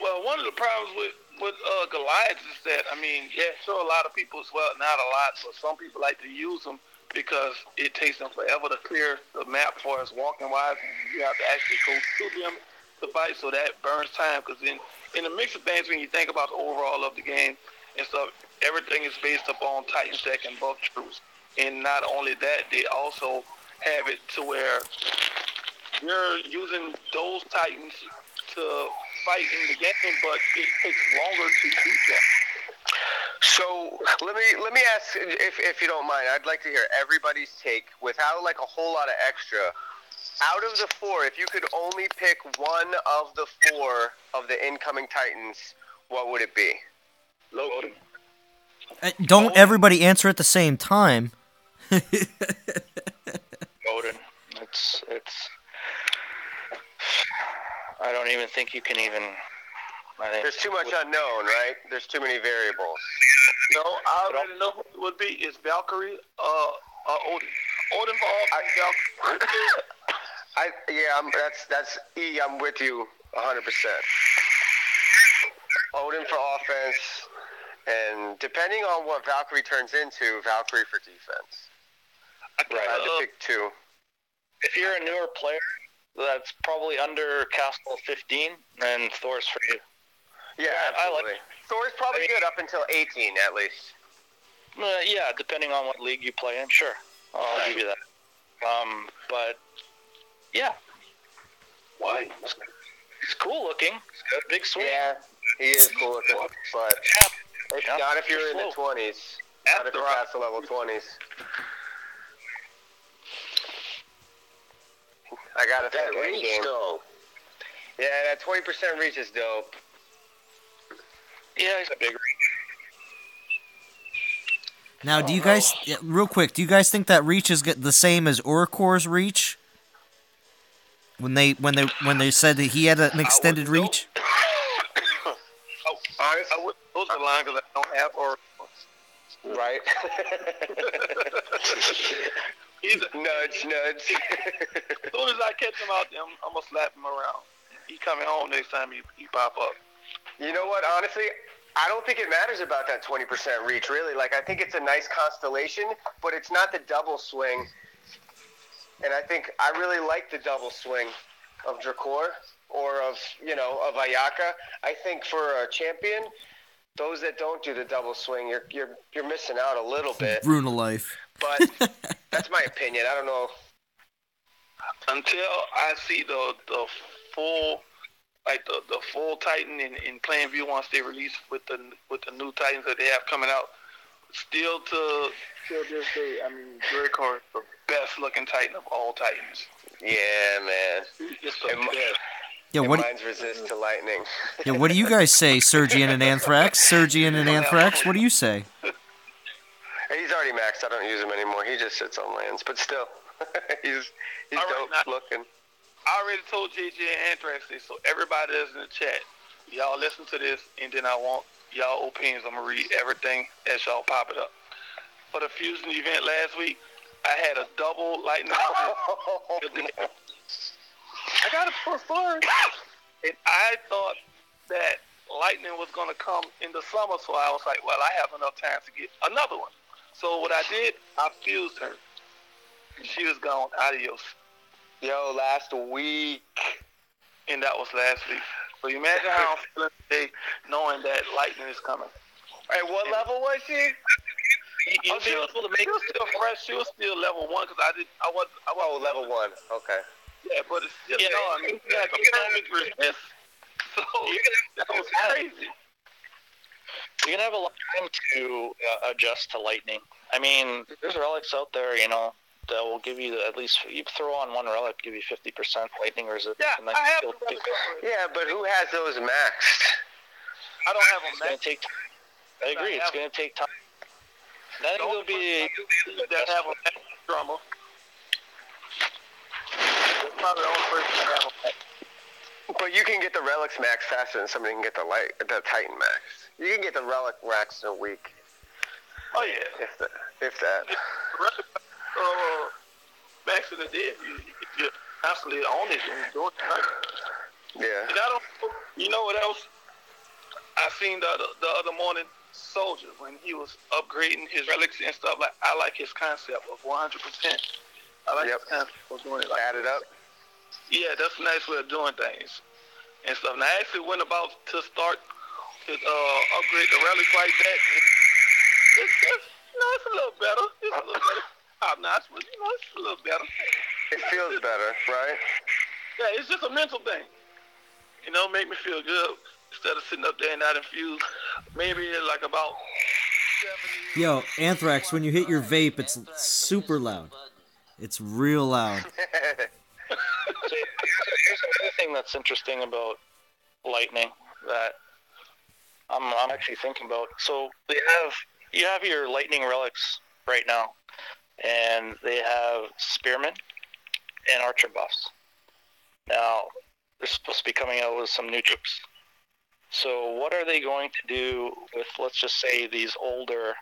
Well, one of the problems with Goliaths is that, I mean, sure, a lot of people, well, not a lot, but some people like to use them because it takes them forever to clear the map for us walking wise, and you have to actually go to them the fight, so that burns time. Because in the mix of things, when you think about the overall of the game and stuff, everything is based upon Titans that can buff troops. And not only that, they also have it to where you're using those Titans to fight in the game, but it takes longer to do that. So let me ask, if you don't mind, I'd like to hear everybody's take without like a whole lot of extra. Out of the 4, if you could only pick one of the 4 of the incoming Titans, what would it be? Logan. Don't everybody answer at the same time. Odin. It's. I don't even think you can even. There's too much unknown, right? There's too many variables. No, I already know who it would be. It's Valkyrie, Odin. Odin for all Valkyrie. That's E. I'm with you 100%. Odin for offense, and depending on what Valkyrie turns into, Valkyrie for defense. I had to pick 2. If you're a newer player that's probably under Castle 15, then Thor's for you. Yeah, absolutely. Thor's probably good up until 18, at least. Yeah, depending on what league you play in, sure. I'll give you that. But, yeah. Why? He's cool looking. He's got a big swing. Yeah, he is cool looking. But not if you're in the 20s. Not if you're past the level 20s. I gotta think reach dope. Yeah, that 20% reach is dope. Yeah, he's a big reach. Now, do you guys, real quick, do you guys think that reach is the same as Oricor's reach? When they said that he had an extended reach? I would those are the line because I don't have Oracor. Right. Nudge. As soon as I catch him out there, I'm going to slap him around. He coming home next time he pop up. You know what? Honestly, I don't think it matters about that 20% reach, really. Like, I think it's a nice constellation, but it's not the double swing. And I think I really like the double swing of Drakor or of Ayaka. I think for a champion, those that don't do the double swing, you're missing out a little bit. Ruin a life. But that's my opinion. I don't know. Until I see the full, like the full Titan in plain view once they release with the new Titans that they have coming out, till this day, I mean, Drakor is the best looking Titan of all Titans. Yeah, man. It's the best. Yeah, mine's resist to lightning. Yeah, what do you guys say, Sergian and Anthrax? Sergian and Anthrax, what do you say? He's already maxed. I don't use him anymore. He just sits on lands, but still, he's dope looking. I already told JJ and Anthrax this, so everybody that's in the chat, y'all listen to this, and then I want y'all opinions. I'm gonna read everything as y'all pop it up. For the Fusion event last week, I had a double lightning. I got it for fun. And I thought that lightning was going to come in the summer, so I was like, well, I have enough time to get another one. So what I did, I fused her. And she was gone. Adios. Yo, last week. And that was last week. So you imagine how I'm feeling today knowing that lightning is coming. Hey, what level was she? She was still fresh. She was still level 1 because I was level 1. Okay. Yeah, but it's just I mean, you had the perfect resist. So that was crazy. You're gonna have a lot of time to adjust to lightning. I mean, there's relics out there, that will give you at least. You throw on one relic, give you 50% lightning resistance. Yeah, and then I have. Yeah, but who has those maxed? I don't have them maxed. It's gonna take time. I agree. It's gonna take time. I think there'll be that have a max drummer. That's probably the only person that have a max. But you can get the relics max faster than somebody can get the Titan max. You can get the relic max in a week. Oh yeah. If that. Max in the day, you constantly on it and doing it. Right? Yeah. And you know what else? I seen the other morning, Soldier, when he was upgrading his relics and stuff. Like, I like his concept of 100%. I like his concept of doing it. Like, add it up. Yeah, that's a nice way of doing things. and stuff. And I actually went about to start to upgrade the rally fight back. It's just, it's a little better. It's a little better. Top notch, but it's a little better. It feels better, right? Yeah, it's just a mental thing. Make me feel good instead of sitting up there and not infused. Maybe like about 70. Yo, Anthrax, when you hit your vape, it's super loud. It's real loud. Here's another thing that's interesting about Lightning that I'm actually thinking about. So you have your Lightning relics right now, and they have Spearmen and Archer buffs. Now, they're supposed to be coming out with some new troops. So what are they going to do with, let's just say, these older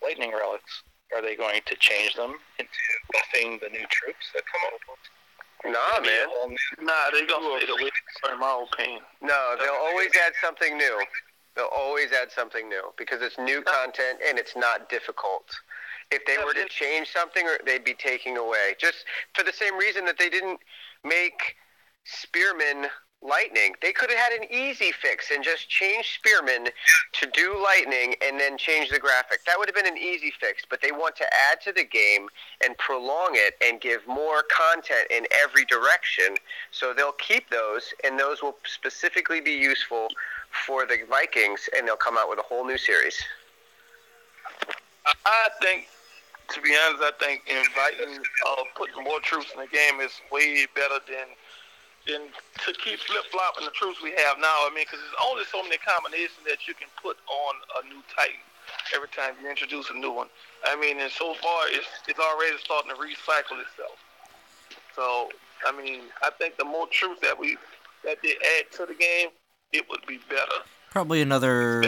Lightning relics? Are they going to change them into buffing the new troops that come out? Nah, man. Nah, they gonna stay the way, in my opinion. No, they'll always add something new. They'll always add something new because it's new content and it's not difficult. If they were to change something, they'd be taking away. Just for the same reason that they didn't make Spearmen Lightning. They could have had an easy fix and just changed Spearmen to do Lightning and then change the graphic. That would have been an easy fix, but they want to add to the game and prolong it and give more content in every direction. So they'll keep those, and those will specifically be useful for the Vikings, and they'll come out with a whole new series. I think, to be honest, inviting, putting more troops in the game is way better than to keep flip-flopping the troops we have now. I mean, because there's only so many combinations that you can put on a new Titan every time you introduce a new one. I mean, and so far, it's already starting to recycle itself. So, I mean, I think the more troops that they add to the game, it would be better. Probably another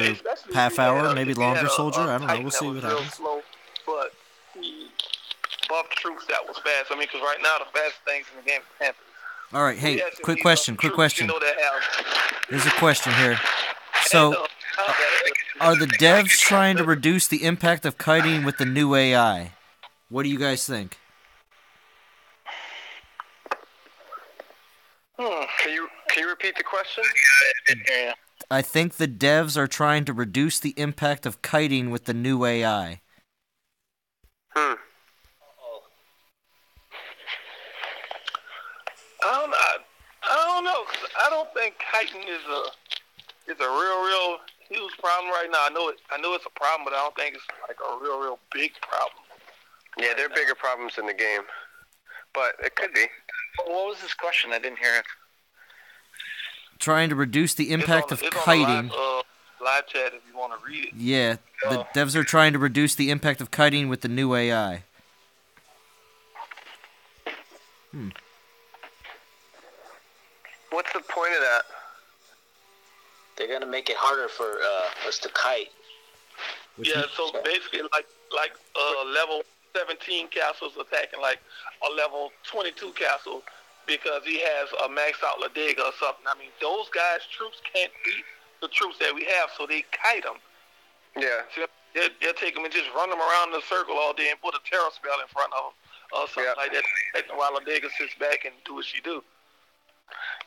half hour, maybe longer, Soldier. I don't know. We'll see what happens. Slow, but he buffed troops that was fast. I mean, because right now, the fastest things in the game is Panthers. All right, hey, quick question. There's a question here. So, are the devs trying to reduce the impact of kiting with the new AI? What do you guys think? Can you repeat the question? Yeah. I think the devs are trying to reduce the impact of kiting with the new AI. I don't know. I don't think kiting is a real huge problem right now. I know it's a problem, but I don't think it's like a real big problem. Yeah, there are bigger problems in the game, but it could be. What was this question? I didn't hear it. Trying to reduce the impact of kiting. Live chat if you want to read it. Yeah, the devs are trying to reduce the impact of kiting with the new AI. What's the point of that? They're gonna make it harder for us to kite. Yeah, so basically, like level 17 castles attacking like a level 22 castle because he has a max out Ladega or something. I mean, those guys' troops can't beat the troops that we have, so they kite them. Yeah. So they'll take them and just run them around in a circle all day and put a terror spell in front of them or something like that. While Ladega sits back and do what she do.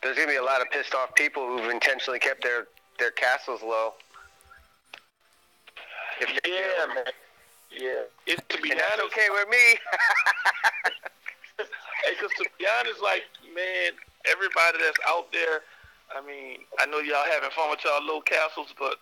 There's going to be a lot of pissed off people who've intentionally kept their castles low. Yeah, man. Yeah. To be honest, that's okay with me. Because to be honest, like, man, everybody that's out there, I mean, I know y'all having fun with y'all low castles, but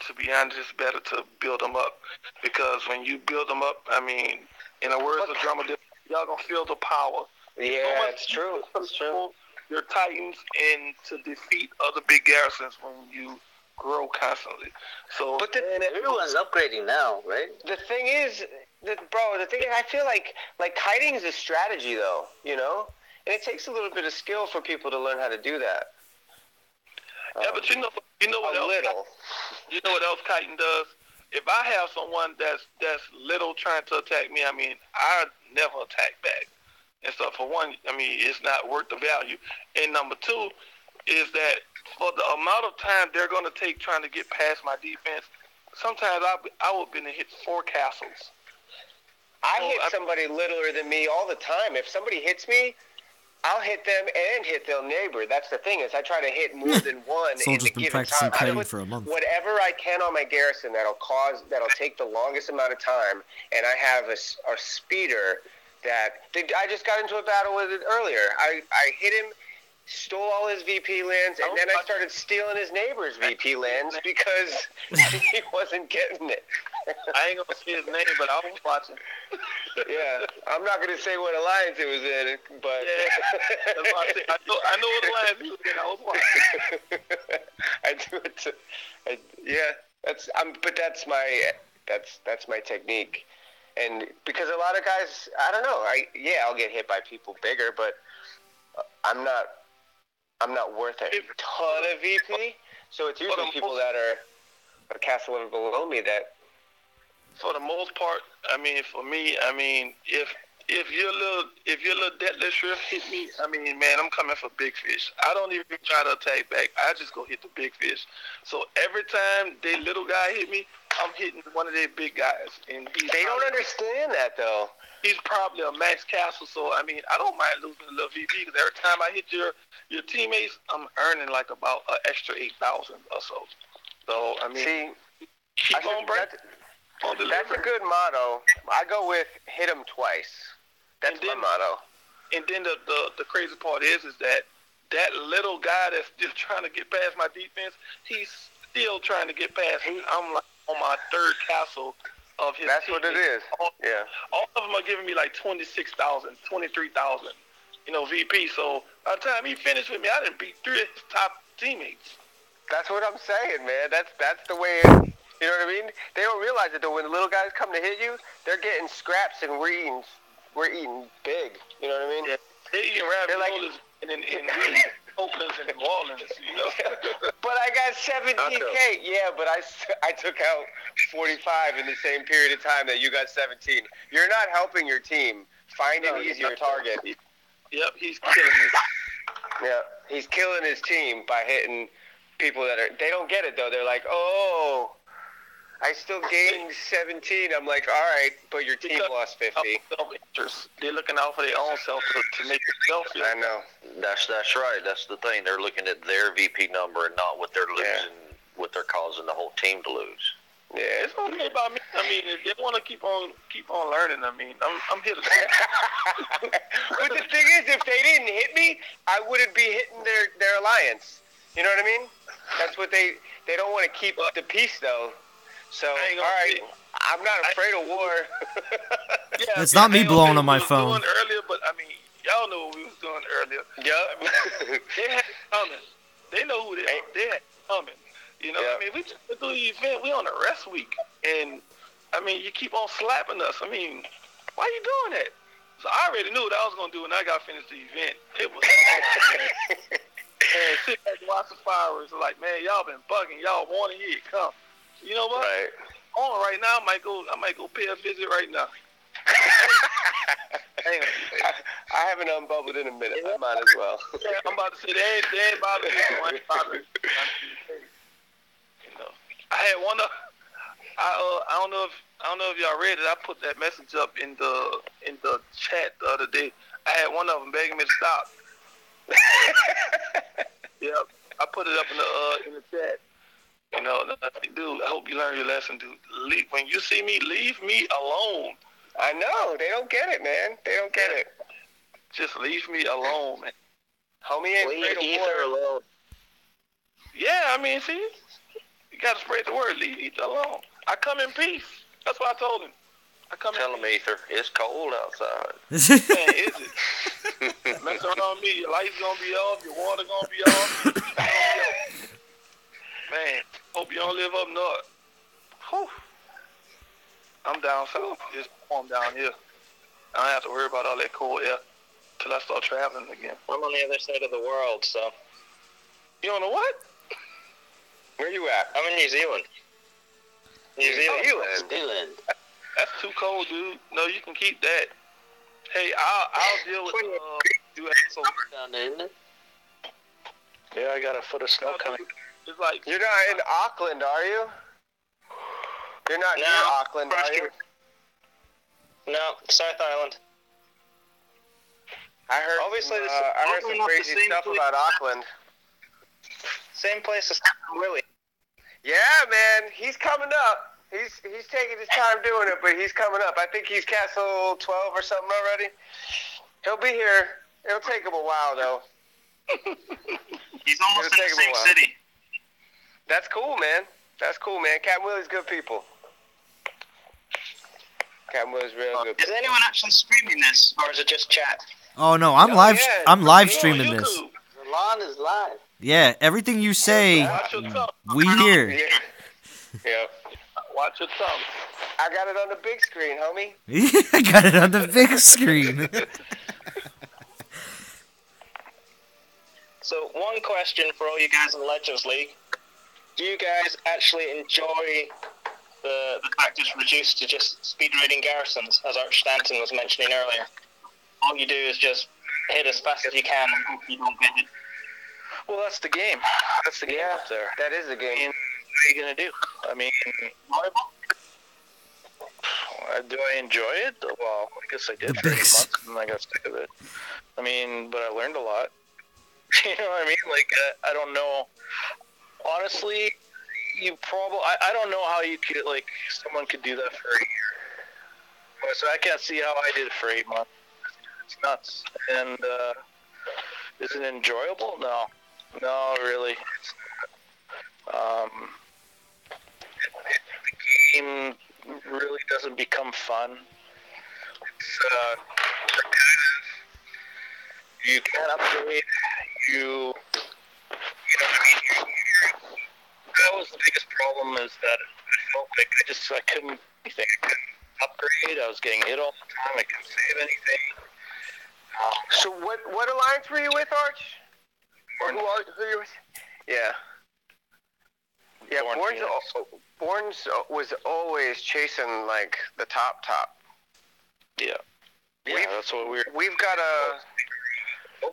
to be honest, it's better to build them up. Because when you build them up, I mean, in the words of Drummer, y'all going to feel the power. Yeah, it's true. It's true. Your Titans and to defeat other big garrisons when you grow constantly. So, but everyone's upgrading now, right? The thing is, I feel like kiting is a strategy, though, you know? And it takes a little bit of skill for people to learn how to do that. Yeah, but you know what else? Little. You know what else kiting does? If I have someone that's little trying to attack me, I mean, I never attack back. And so, for one, I mean, it's not worth the value. And number two is that for the amount of time they're going to take trying to get past my defense, sometimes I would have been to hit 4 castles. I hit somebody littler than me all the time. If somebody hits me, I'll hit them and hit their neighbor. That's the thing, is I try to hit more than one in Soldier's the been given practicing time. kiting for a month. Whatever I can on my garrison that'll take the longest amount of time, and I have a speeder I just got into a battle with it earlier. I hit him, stole all his VP lands, and then I started stealing his neighbor's VP lands because he wasn't getting it. I ain't gonna say his name, but I was watching. Yeah, I'm not gonna say what alliance it was in, but yeah, that's why I know what alliance he was in. I was watching. I do it too. That's my technique. And because a lot of guys, I don't know, I'll get hit by people bigger, but I'm not worth a ton of VP. So it's usually people that are a castle level below me that. For the most part, I mean, for me, I mean, if your little deadlift shrimp hit me, I mean, man, I'm coming for big fish. I don't even try to attack back. I just go hit the big fish. So every time they little guy hit me, I'm hitting one of their big guys. And they don't understand that, though. He's probably a max castle, so, I mean, I don't mind losing a little VP, because every time I hit your teammates, I'm earning like about an extra 8,000 or so. So, I mean, keep on breaking. That's a good motto. I go with hit him twice. That's my motto. And then the crazy part is that little guy that's still trying to get past my defense, he's still trying to get past me. I'm like on my third castle of his That's teammates. what it is. All of them are giving me like 26,000, 23,000, VP. So by the time he finished with me, I didn't beat 3 of his top teammates. That's what I'm saying, man. That's the way it is. You know what I mean? They don't realize it, though. When the little guys come to hit you, they're getting scraps, and we're eating big. You know what I mean? Yeah, they're eating raviolis and Oaklands and New Orleans, But I got 17K. Yeah, but I took out 45 in the same period of time that you got 17. You're not helping your team find an easier target. Yep, he's killing it. Yeah, he's killing his team by hitting people they don't get it, though. They're like, oh, I still gained 17. I'm like, all right, but your team lost 50. They're looking out for their own self to make themselves feel. I know. That's right. That's the thing. They're looking at their VP number and not what they're losing, what they're causing the whole team to lose. Yeah, it's okay about me. I mean, if they want to keep on learning, I mean, I'm here to. But the thing is, if they didn't hit me, I wouldn't be hitting their alliance. You know what I mean? That's what they don't want to keep the peace, though. So, all right, I'm not afraid of war. It's not me blowing on my phone. Doing earlier, but I mean, y'all know what we was doing earlier. Yeah. I mean, they had it coming. They know who they are. They had it coming. You know what I mean? We just do the event. We on a rest week. And, I mean, you keep on slapping us. I mean, why you doing that? So I already knew what I was going to do when I got finished the event. It was awesome, man. And sit back and watch the fireworks. Like, man, y'all been bugging. Y'all want to hear it come. You know what? Right. Right now, I might go pay a visit right now. I haven't unbubbled in a minute. I might as well. Yeah, I'm about to say they ain't bothering me. So I ain't bothering me. I had one of. I don't know if y'all read it. I put that message up in the chat the other day. I had one of them begging me to stop. Yep, I put it up in the chat. You know, dude, I hope you learn your lesson, dude. When you see me, leave me alone. I know. They don't get it, man. They don't get it. Just leave me alone, man. Homie ain't afraid of Ether alone. Yeah, I mean, see, you got to spread the word. Leave Ether alone. I come in peace. That's what I told him. Tell him, Ether, it's cold outside. Man, is it? Mess around me. Your lights going to be off. Your water going to be off. Man, hope you don't live up north. Whew. I'm down south. It's warm down here. I don't have to worry about all that cold air till I start traveling again. I'm on the other side of the world, so. You don't know what? Where you at? I'm in New Zealand. New Zealand. That's too cold, dude. No, you can keep that. Hey, I'll deal with U.S. Down there, isn't it? Yeah, I got a foot of snow coming. It's like You're not in Auckland, are you? You're not near Auckland, are you? No, South Island. I heard Obviously, some crazy stuff about Auckland. Same place as Captain Willie. Yeah, man, he's coming up. He's taking his time doing it, but he's coming up. I think he's Castle 12 or something already. He'll be here. It'll take him a while, though. He's almost in the same city. That's cool, man. Captain Willie's good people. Captain Willie's real good people. Is anyone actually streaming this, or is it just chat? Oh no, I'm live streaming this. Salon is live. Yeah, everything you say, we hear. Yeah. Watch your tongue. I got it on the big screen, homie. I got it on the big screen. So, one question for all you guys in Legends League. Do you guys actually enjoy the fact it's reduced to just speed raiding garrisons, as Arch Stanton was mentioning earlier? All you do is just hit as fast as you can and hope you don't get hit. Well, that's the game. That's the game up there. That is a game. And what are you going to do? I mean, do I enjoy it? Well, I guess I did for 8 months, and I got sick of it. I mean, but I learned a lot. You know what I mean? Like, I don't know. Honestly, you probably... I don't know how you could, like, someone could do that for a year. So I can't see how I did it for 8 months. It's nuts. And, is it enjoyable? No. No, really. The game really doesn't become fun. It's repetitive. You can't upgrade. You know what I mean? That was the biggest problem, is that I felt like I couldn't do anything. I couldn't upgrade. I was getting hit all the time. I couldn't save anything. So what alliance were you with, Arch? Or who are you with? Yeah. Yeah, Born's was always chasing, like, the top. Yeah. Yeah, that's what we've got a...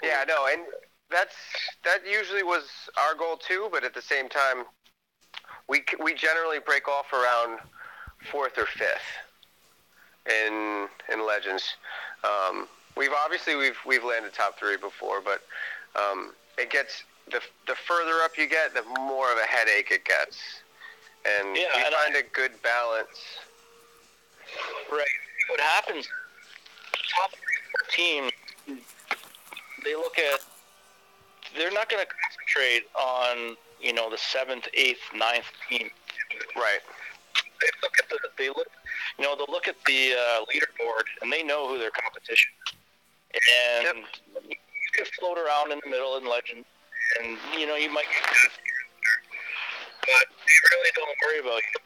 Yeah, no, and that usually was our goal too, but at the same time, we generally break off around 4th or 5th in Legends. We've landed top 3 before, but it gets the further up you get, the more of a headache it gets, and we find a good balance. Right. What happens? Top 3 teams, they're not going to concentrate on, you know, the 7th, 8th, 9th team. Right. They'll look at the leaderboard, and they know who their competition is. And you can float around in the middle in Legend, and, you know, you might get cast here and there, but they really don't worry about you.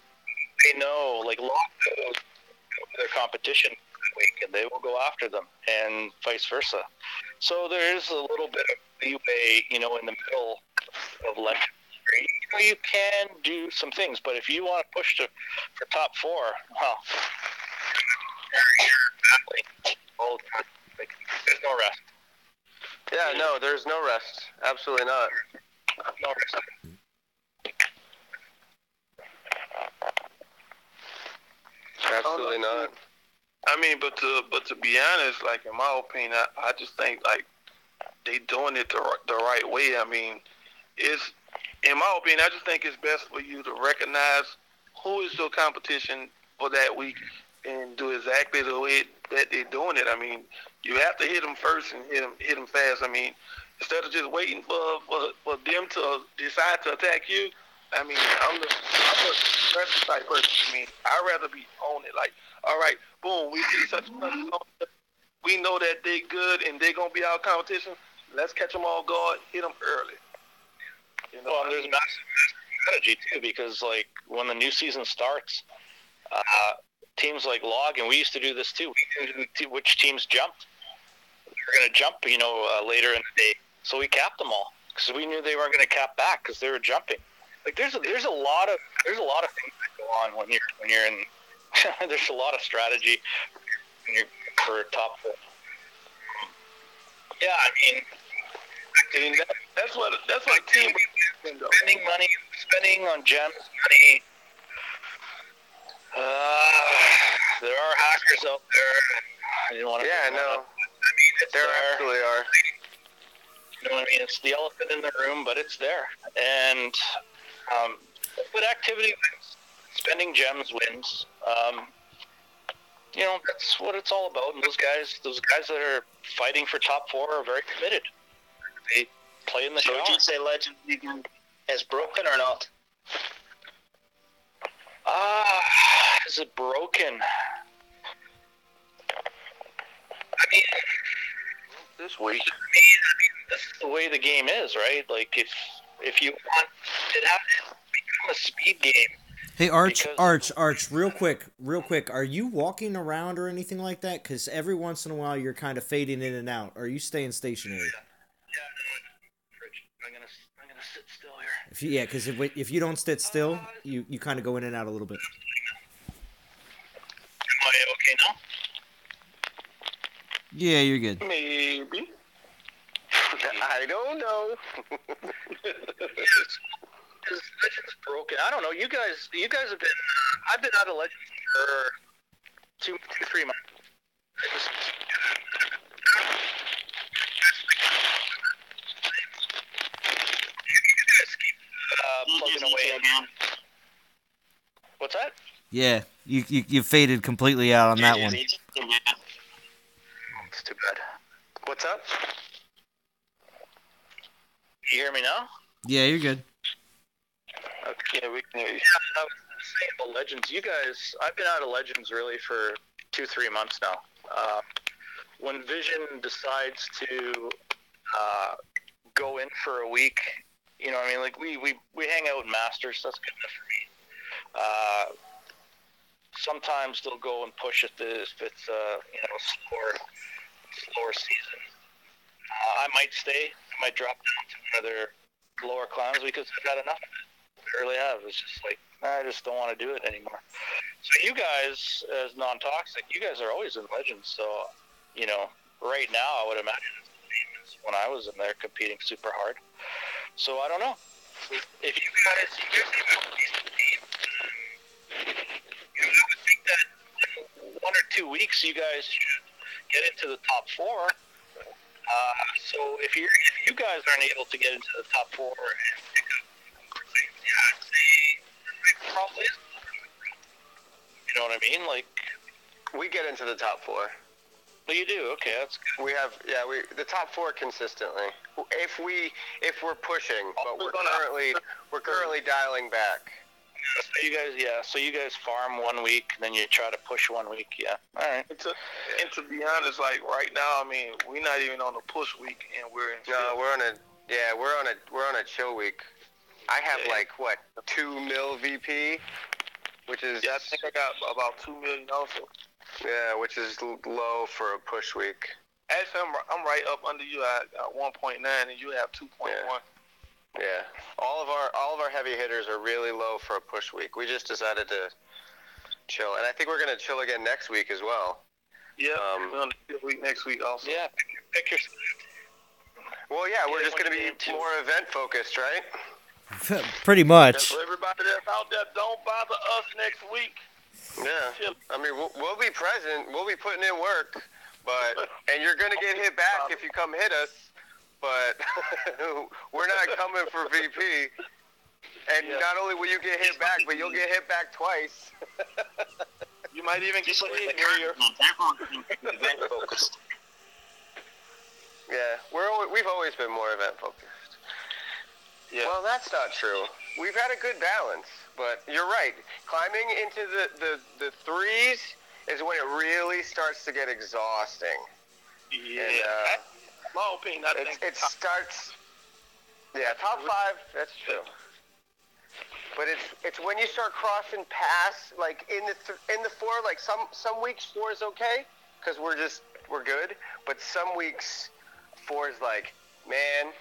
They know, like, lock knows their competition that week, and they will go after them, and vice versa. So there is a little bit of leeway, you know, in the middle of Legend. You know, you can do some things, but if you want to push for top 4, well, you're battling all the time. Like, there's no rest. Yeah, no, there's no rest. Absolutely not. No rest. Absolutely not. I mean, but to be honest, like, in my opinion, I just think, like, they doing it the right way. I mean, in my opinion, I just think it's best for you to recognize who is your competition for that week and do exactly the way that they're doing it. I mean, you have to hit them first and hit them fast. I mean, instead of just waiting for them to decide to attack you. I mean, I'm the aggressive type person. I mean, I'd rather be on it. Like, all right, boom, we see such a we know that they good and they're gonna be our competition. Let's catch them all guard, hit them early. You know, well, there's massive strategy too, because, like, when the new season starts, teams like Log, and we used to do this too. We knew which teams jumped. They were going to jump, you know, later in the day, so we capped them all because we knew they weren't going to cap back because they were jumping. Like, there's a lot of things that go on when you're in. There's a lot of strategy for top 4. Yeah, I mean, that's what team spending on gems, money. There are hackers out there. I didn't want to. Yeah, no. I mean, There absolutely are. You know what I mean? It's the elephant in the room, but it's there. And but activity wins. Spending gems wins. You know, that's what it's all about. And those guys that are fighting for top 4 are very committed. They play in the show. So would you say Legends League is broken or not? Is it broken? I mean, This week. this is the way the game is, right? Like, if you want it to become a speed game. Hey, Arch, real quick. Are you walking around or anything like that? Because every once in a while you're kind of fading in and out. Are you staying stationary? Yeah, no, I'm gonna sit still here. Because if you don't sit still, you kind of go in and out a little bit. Am I okay now? Yeah, you're good. Maybe. I don't know. Is Legends broken? I don't know. You guys have been. I've been out of Legends for 2-3 months. You guys keep plugging away. What's that? Yeah, you faded completely out on that one. It's too bad. What's up? You hear me now? Yeah, you're good. Okay, we can hear you. I was saying about Legends. You guys, I've been out of Legends really for 2-3 months now. When Vision decides to go in for a week, you know what I mean? Like, we hang out in Masters. That's good enough for me. Sometimes they'll go and push it if it's slower season. I might stay. I might drop down to one of their lower clans because I've had enough of it. I really have. It's just like, I just don't want to do it anymore. So you guys, as non-toxic, you guys are always in Legends. So, you know, right now I would imagine it's the same as when I was in there competing super hard. So I don't know. If you guys have a decent team, I would think that in 1 or 2 weeks you guys should get into the top 4. So if you guys aren't able to get into the top 4 and pick up things, I'd say it probably is. You know what I mean? Like, We get into the top 4. well, you do. Okay, that's good. We have the top 4 consistently. If we're pushing, but we're currently dialing back. So you guys farm 1 week, then you try to push 1 week. Yeah. All right. And to be honest, like right now, I mean, we're not even on the push week, and we're in. No, we're on a chill week. I have 2 mil VP, which is I think I got about 2 million also. Yeah, which is low for a push week. Actually, I'm right up under you at 1.9, and you have 2.1. Yeah, all of our heavy hitters are really low for a push week. We just decided to chill, and I think we're gonna chill again next week as well. Yeah, we're on the week next week also. Yeah, pick your. Well, yeah, we're just gonna be more event focused, right? Pretty much. So everybody that's out there, don't bother us next week. Yeah, I mean we'll be present, we'll be putting in work, and you're gonna get hit back if you come hit us. But we're not coming for VP. And not only will you get hit back, but you'll get hit back twice. You might even get put in here. Event focused. Yeah, we've always been more event focused. Yeah. Well, that's not true. We've had a good balance, but you're right. Climbing into the threes is when it really starts to get exhausting. Yeah. And, my opinion, I think it starts. Yeah, top 5. That's true. But it's when you start crossing past, like in the 4, like some weeks 4 is okay because we're good. But some weeks 4 is like, man,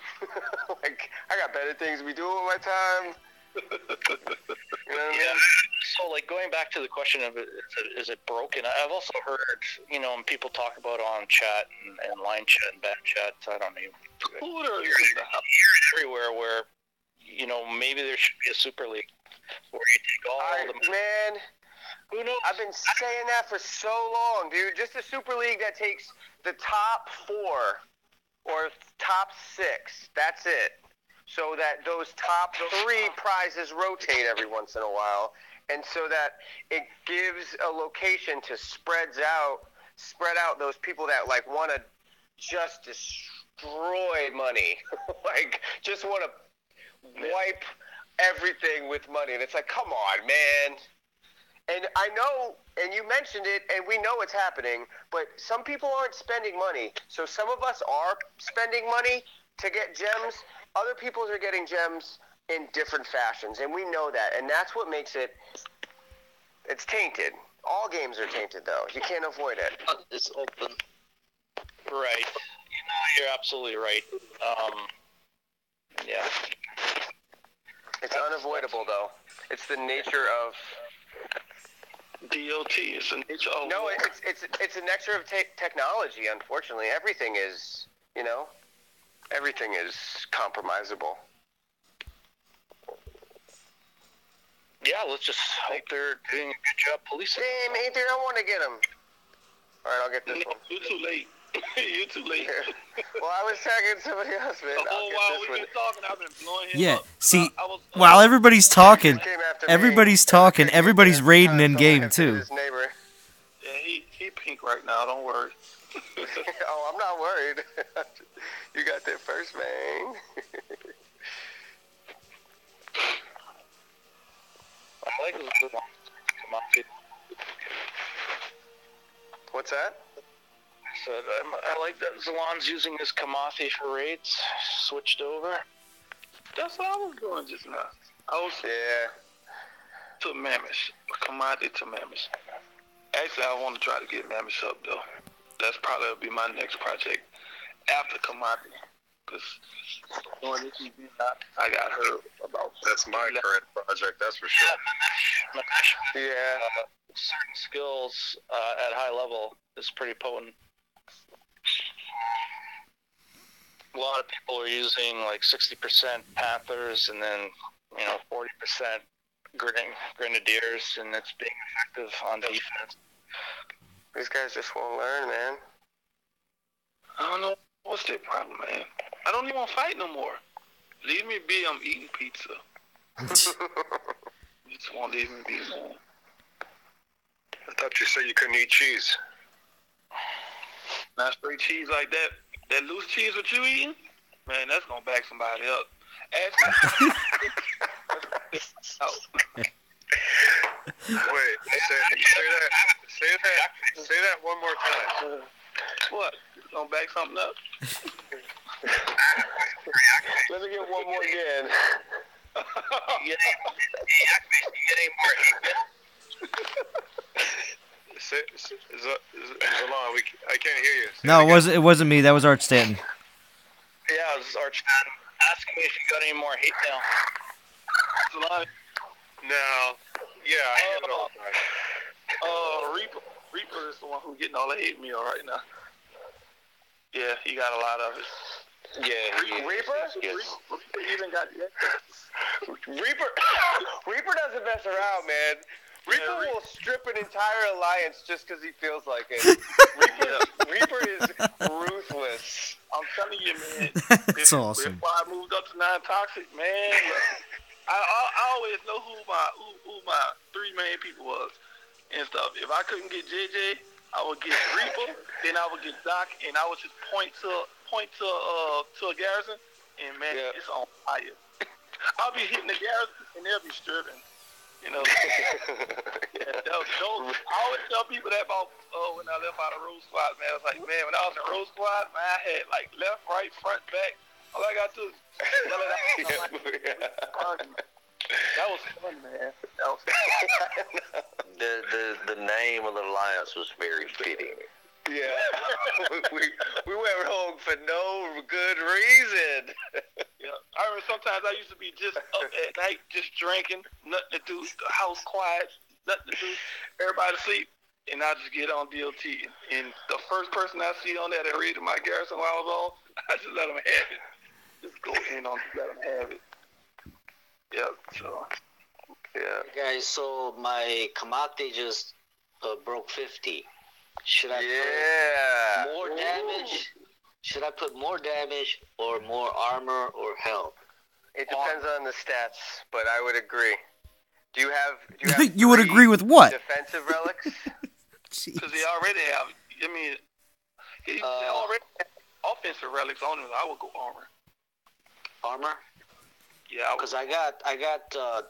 like I got better things to be doing with my time. You know what I mean? So, like, going back to the question of is it broken? I've also heard, when people talk about on chat and line chat and back chat, I don't know. You're everywhere where, maybe there should be a Super League where you take all the... Man, Who knows? I've been saying that for so long, dude. Just a Super League that takes the top 4 or top 6. That's it. So that those top 3 prizes rotate every once in a while, and so that it gives a location to spread out those people that like want to just destroy money, like just want to wipe everything with money. And it's like, come on, man. And I know, and you mentioned it, and we know it's happening, but some people aren't spending money. So some of us are spending money to get gems. Other people are getting gems in different fashions, and we know that. And that's what makes it's tainted. All games are tainted, though. You can't avoid it. It's open. Right. You're absolutely right. Yeah. It's unavoidable, though. It's the nature of... DOT is the nature of... No, it's a nature of technology, unfortunately. Everything is, everything is compromisable. Yeah, let's just hope they're doing a good job policing. Damn, Ethan, I want to get him. All right, I'll get this one. You're too late. You're too late. Well, I was tagging somebody else, man. While we've been talking, I've been blowing him Yeah, up. see, While everybody's talking, everybody's raiding in game too. His neighbor. Yeah, he pink right now. Don't worry. Oh, I'm not worried. You got there first, man. I like those little Kamathi. What's that? So I like that Zalon's using his Kamathi for raids. Switched over. That's what I was doing just now. I was to Mammoth. Commodity to Mammoth. Actually, I want to try to get Mammoth up, though. That's probably will be my next project after commodity. Because I got her about... That's my current project, that's for sure. Yeah. Certain skills at high level is pretty potent. A lot of people are using like 60% Panthers and then 40% Grenadiers, and it's being effective on defense. These guys just won't learn, man. I don't know what's their problem, man. I don't even want to fight no more. Leave me be. I'm eating pizza. You just won't leave me be, man. I thought you said you couldn't eat cheese. Not straight cheese like that. That loose cheese what you eating? Man, that's gonna back somebody up. Ask me. Wait, say that one more time. What? Gonna back something up? Let me get one more again. Zalon, I can't hear you. No, it wasn't me. That was Art Stanton. Yeah, this is Arch asking me if you got any more hate mail. No. Yeah, I get it all the time. Reaper is the one who's getting all the hate mail right now. Yeah, he got a lot of it. Yeah, Reaper? Yes. Reaper even got Reaper doesn't mess around, man. Reaper will strip an entire alliance just because he feels like it. Reaper is ruthless. I'm telling you, man. That's awesome. Before I moved up to NonToxic, man, I always know who my 3 main people was and stuff. If I couldn't get JJ, I would get Reaper, then I would get Doc, and I would just point to a garrison, and man, it's on fire. I'll be hitting the garrison, and they'll be stripping. I always tell people that about when I left out of Rose Squad, man. I was like, man, when I was in Rose Squad, man, I had like left, right, front, back. All I got to do is yell it out. That was fun, man. That was fun. The name of the alliance was very fitting. Yeah, we went rogue for no good reason. Yeah, I remember sometimes I used to be just up at night, just drinking, nothing to do, the house quiet, nothing to do, everybody asleep, and I just get on DLT. And the first person I see on that raided my garrison while I was on, I just let them have it. Just go in on, let them have it. Yep. So Yeah. Guys, so my Kamate just broke 50. Should I put more damage? Should I put more damage or more armor or health? It depends on the stats, but I would agree. Do you have You would agree with what? defensive relics? Because they already have. I mean, they already have offensive relics on him. I would go armor. Armor? Yeah. Because I got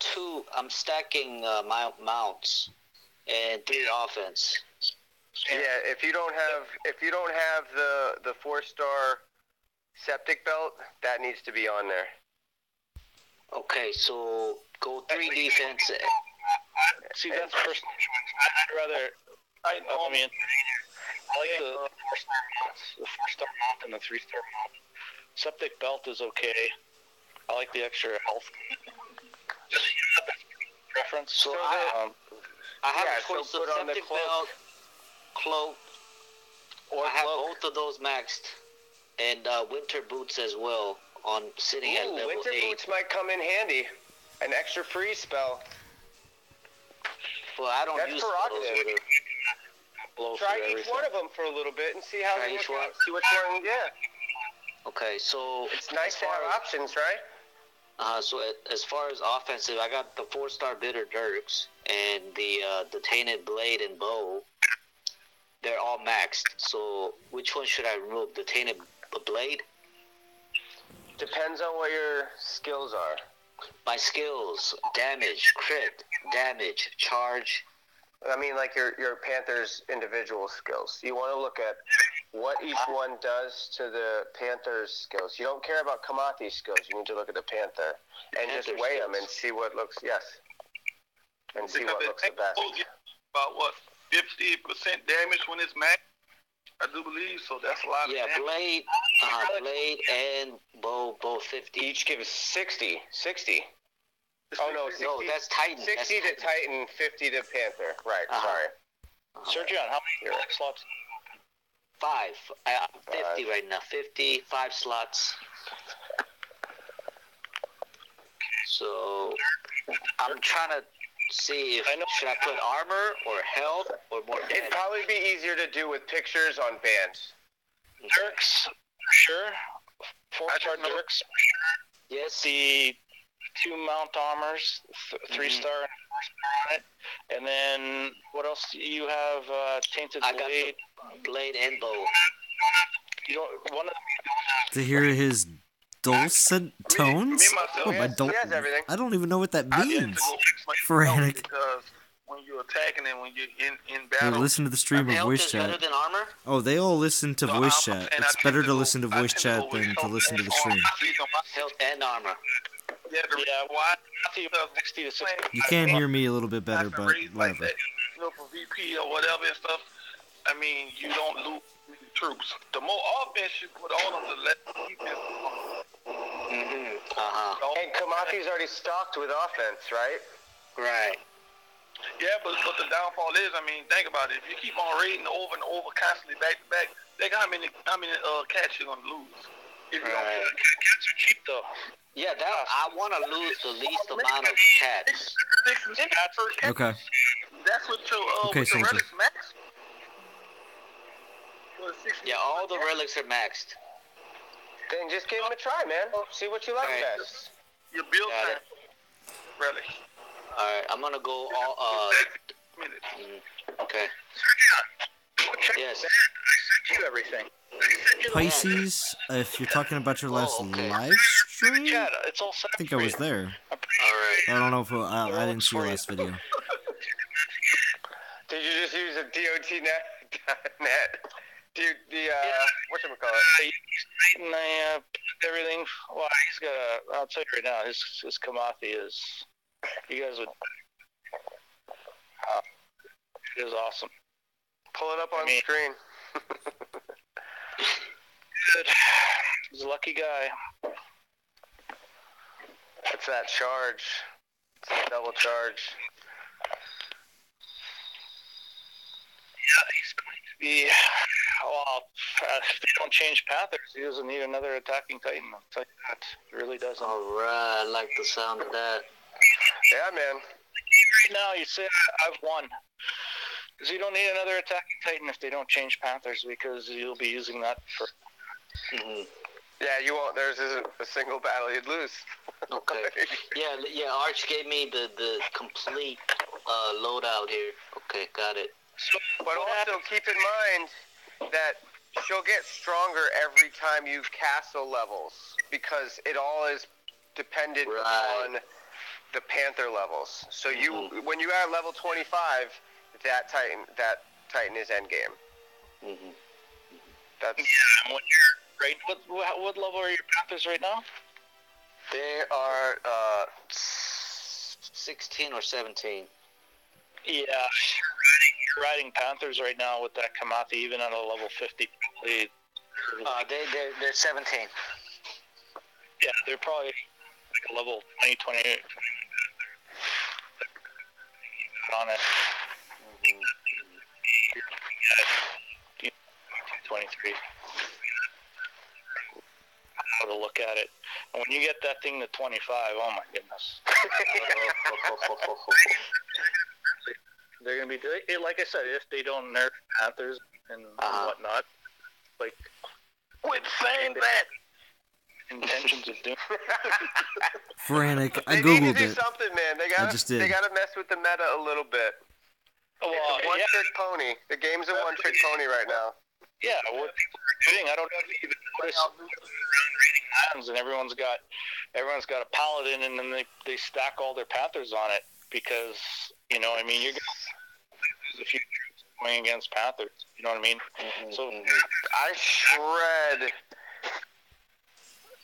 2. I'm stacking my mounts and 3 offense. Yeah. If you don't have the 4-star septic belt, that needs to be on there. Okay, so go 3 defense. See, that's first. I'd rather. I mean, I like the 4-star mount, the 4-star mount, and the 3-star mount. Septic belt is okay. I like the extra health. Just preference. So I have a choice of septic belt, cloak, or I have both of those maxed, and winter boots as well on sitting at level 8. Winter boots might come in handy. An extra freeze spell. Well, I don't use prerogative. those. Try each one of them for a little bit and see how they work out. See which one, Okay, so it's nice to have options, right? So as far as offensive, I got the 4-star bitter dirks and the tainted blade and bow. They're all maxed. So which one should I remove? The tainted blade? Depends on what your skills are. My skills: damage, crit, damage, charge. I mean, like your Panther's individual skills. You want to look at what each one does to the Panther's skills. You don't care about Kamate's skills. You need to look at the Panther and just weigh them and see what looks the best. About what, 50% damage when it's max? I do believe so. That's a lot of damage. Blade and bow, both 50. Each gives 60. 60. Oh, no, 60, no, that's Titan. 60 to Titan, 50 to Panther. Right, sorry. Sergio, how many slots? 5. I'm 50 right now. 50, 5 slots. So I'm trying to see if should I put armor or health or more damage. It'd probably be easier to do with pictures on bands. Dirks, sure. 4-star Dirks. Yes. The 2 mount armors, 3-star and 4-star on it. And then what else do you have? Tainted blade. I got the blade and bow. You know, one of To hear his dulcet tones? I don't even know what that means. Frantic. Because when you're attacking and when you're in Hey, battle, listen to the stream of voice chat. Better than armor? Oh, they all listen to voice chat. It's better to listen to voice chat than to listen to the stream. Health and armor. Yeah, why? 60 to 60. You can hear me a little bit better, but whatever. Like for VP or whatever and stuff, I mean, you don't lose troops. The more offense you put on them, the less defense. And Kamate's already stocked with offense, right? Right. Yeah, but the downfall is, I mean, think about it. If you keep on raiding over and over constantly back to back, think how many cats you're gonna lose. If you don't Cats are cheap though. Yeah, I want to lose the least amount of cats. Okay. That's what your Okay, with the Soldier. relics max. Yeah, all the relics are maxed. Then just give him a try, man. See what you like best. Your build Got time. it. Relic. Alright, I'm gonna go all, okay. Yes. You everything. Pisces, if you're talking about your last live stream, Chad, it's all set I think I was there. Alright. I don't know if I didn't see your last video. Did you just use a DOT net? Dude, whatchamacallit? And I everything. Well, he's got I'll tell you right now, his Kamate is. You guys would. It is awesome. Pull it up on screen. Good. He's a lucky guy. It's that charge. It's that double charge. Yeah, he's going to be. Well, if they don't change Panthers, he doesn't need another attacking Titan. I'll tell you that. He really doesn't. Alright, I like the sound of that. Yeah, man. right now, you say I've won. Because you don't need another attacking Titan if they don't change Panthers, because you'll be using that for... Mm-hmm. Yeah, you won't. There's a single battle you'd lose. Okay. Yeah. Arch gave me the complete loadout here. Okay, got it. But also keep in mind that she'll get stronger every time you castle levels, because it all is dependent on the Panther levels. So when you are level 25, that Titan is endgame. Mm-hmm. That's when you're right. What level are your Panthers right now? They are 16 or 17. Yeah, you're riding Panthers right now with that Kamathi, even at a level 50. Probably. They're 17. Yeah, they're probably like a level 20, 28 on it. 23. How to look at it. And when you get that thing to 25, oh my goodness. They're going to be, like I said, if they don't nerf Panthers and whatnot, like, quit saying that. Intentions of doing. Frantic. I They googled need to do it. something, man. They gotta mess with the meta a little bit. Well, it's a one-trick pony. The game's a one-trick pony right now. Yeah, what people are doing, I don't know if you even notice rating items, and everyone's got a paladin, and then they stack all their Panthers on it, because, you know, I mean, you're going to lose a few troops going against Panthers, you know what I mean? So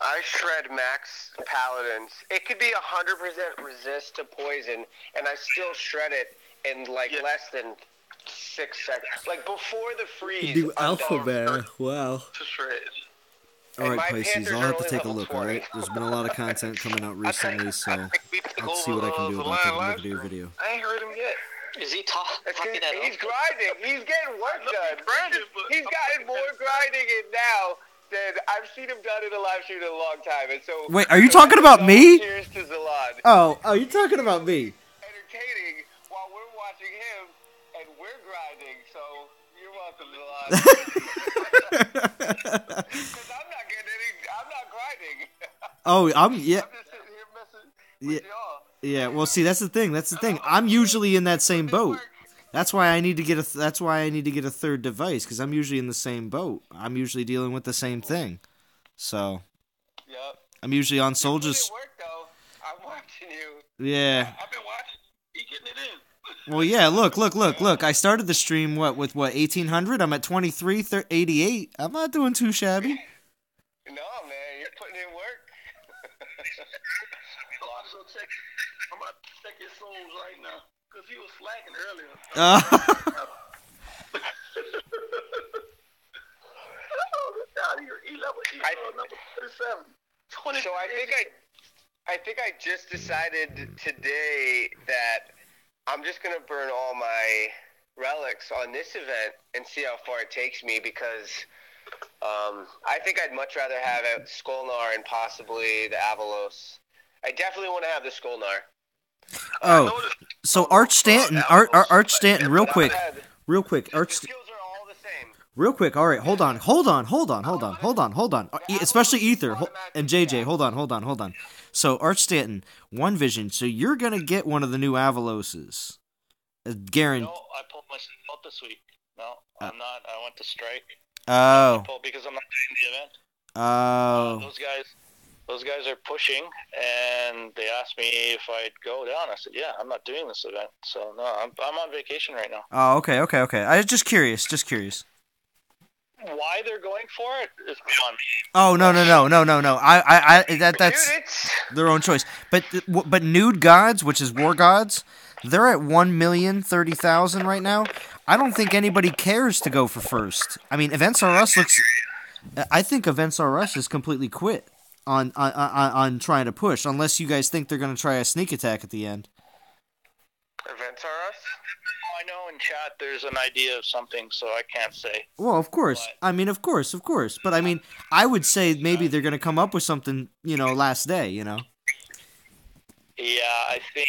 I shred max paladins. It could be 100% resist to poison, and I still shred it in less than 6 seconds. Like before the freeze. Do alpha bear. Wow. to shred. Alright, Pisces, I'll have to take a look, alright? There's been a lot of content coming out recently, so I'll see what I can do about taking a look at your video. I ain't heard him yet. Is he talking He's grinding. He's getting work done. He's gotten more grinding in now than I've seen him done in a live stream in a long time. And so Wait, are you talking about me? Cheers to Zalad. Oh, you're talking about me. Entertaining while we're watching him and we're grinding. So you're welcome, Zalad. Because I'm not grinding. Oh, I'm just sitting here messing with y'all. Yeah, well, see, that's the thing. I'm usually in that same boat. That's why I need to get a third device, because I'm usually in the same boat. I'm usually dealing with the same thing. So, Yep. I'm usually on soldiers. It work though. I'm watching you. Yeah. I've been watching. He getting it in. Well, yeah. Look. I started the stream with 1800. I'm at 2388. I'm not doing too shabby. No, man, you're putting in work. I'm about to check his souls right now, because he was slacking earlier. So I think I just decided today that I'm just gonna burn all my relics on this event and see how far it takes me, because I think I'd much rather have a Skolnar and possibly the Avalos. I definitely want to have the Skolnar. Oh, so Arch Stanton, Arch Stanton, real quick, Arch. Skills are all the same. Real quick, all right, hold on. Especially Ether and JJ, hold on. So Arch Stanton, One Vision. So you're gonna get one of the new Avaloses, guaranteed. No, I pulled myself out this week. No, I'm not. I went to strike. Oh. Because I'm not doing the event. Oh. Those guys are pushing, and they asked me if I'd go down. I said, yeah, I'm not doing this event. So, no, I'm on vacation right now. Oh, okay. I was just curious. Why they're going for it is beyond me. Oh, no. That's their own choice. But Nude Gods, which is War Gods, they're at 1,030,000 right now. I don't think anybody cares to go for first. I mean, Events R Us I think Events R Us is completely quit on trying to push, unless you guys think they're going to try a sneak attack at the end. Events are us? I know in chat there's an idea of something, so I can't say. Well, of course. I mean, of course. But, I mean, I would say maybe they're going to come up with something, last day, Yeah, I think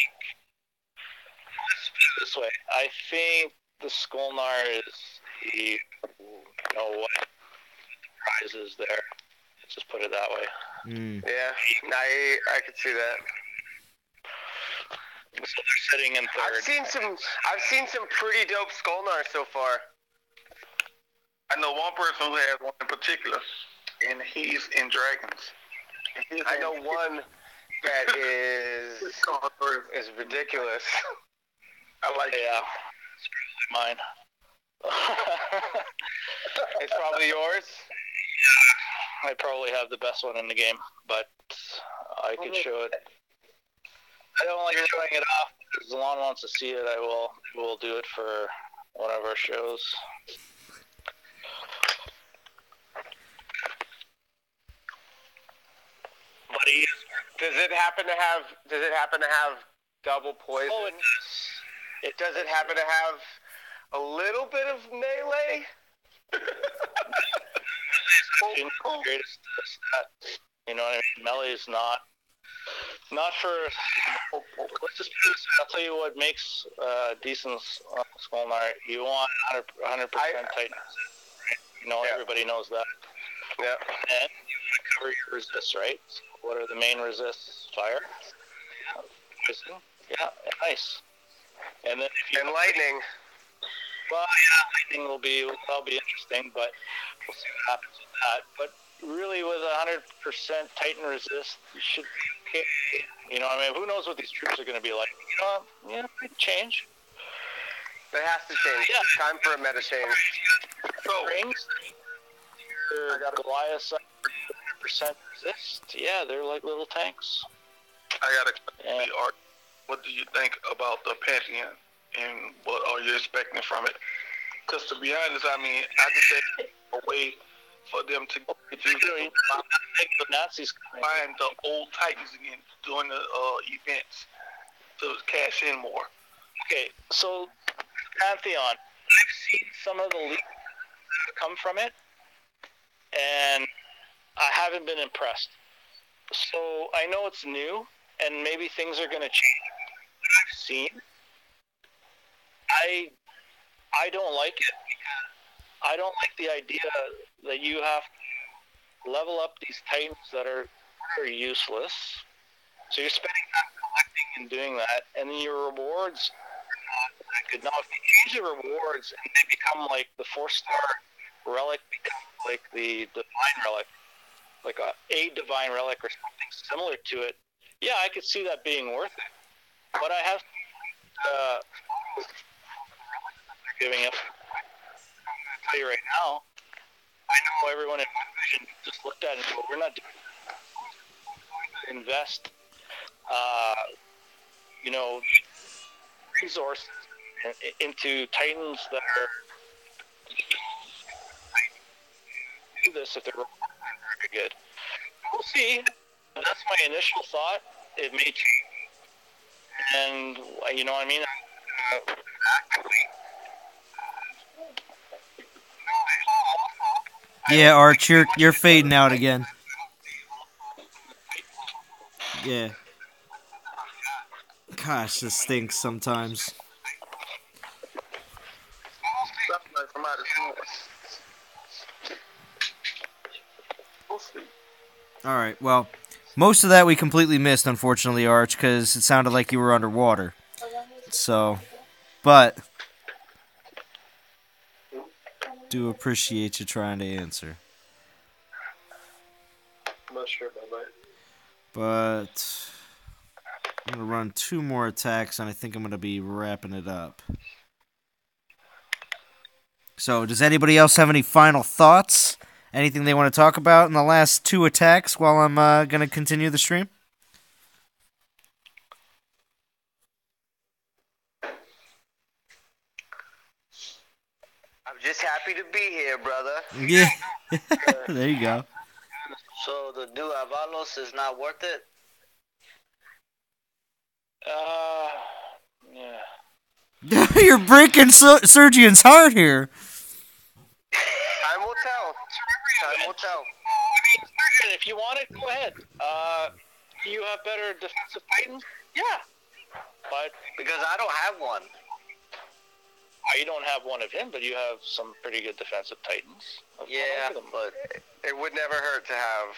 this way. I think the Skolnar is the, what prize is there. Let's just put it that way. Yeah, I could see that. So they're sitting in third. I've seen some pretty dope Skolnar so far. I know one person who has one in particular, and he's in Dragons. I know one that is ridiculous. I like it. Yeah, it's probably mine. It's probably yours? I probably have the best one in the game, but I could show it. I don't like showing it off. If Zalon wants to see it, we'll do it for one of our shows. But does it happen to have double poison? Oh, Does it happen to have a little bit of melee? Greatest stat. You know what I mean? Melee is not for. Let's just put this. I'll tell you what makes decent Skolnar. You want 100% tightness. Everybody knows that. Yeah. And you want to cover your resists, right? So what are the main resists? Fire, poison, yeah, and ice. And then lightning. Well, yeah, lightning that'll be interesting, but we'll see what happens with that. But really, with 100% Titan resist, you should be okay. You know, I mean, who knows what these troops are going to be like? It could change. It has to change. Yeah. It's time for a meta change. So, rings, your Goliath 100% resist. Yeah, they're like little tanks. I got to Art. What do you think about the Pantheon, and what are you expecting from it? Because to be honest, I mean, I just think a way for them to the Nazis find the old Titans again during the events to cash in more. Okay, so Pantheon, I've seen some of the leaks that have come from it, and I haven't been impressed. So I know it's new, and maybe things are going to change. I've seen. I don't like it. I don't like the idea that you have to level up these Titans that are very useless. So you're spending time collecting and doing that, and then your rewards are not that good. Now, if you change the rewards and they become like the 4-star relic becomes like the divine relic, like a divine relic or something similar to it, yeah, I could see that being worth it. But I have giving up. I'll tell you right now, I know everyone in my vision just looked at it and said, we're not doing that. Invest, resources into Titans that are do this if they're very good. We'll see. That's my initial thought. It may change. And, you know what I mean? Yeah, Arch, you're fading out again. Yeah. Gosh, this stinks sometimes. Alright, well, most of that we completely missed, unfortunately, Arch, because it sounded like you were underwater. So, but do appreciate you trying to answer. I'm not sure about that. But I'm going to run 2 more attacks, and I think I'm going to be wrapping it up. So, does anybody else have any final thoughts? Anything they want to talk about in the last 2 attacks while I'm going to continue the stream? I'm just happy to be here, brother. Yeah. There you go. So the new Avalos is not worth it? Yeah. You're breaking Sergian's heart here. Time will tell. Time will tell. I mean, if you want it, go ahead. You have better defensive Titans? Yeah. But because I don't have one. You don't have one of him, but you have some pretty good defensive Titans. Yeah, but it would never hurt to have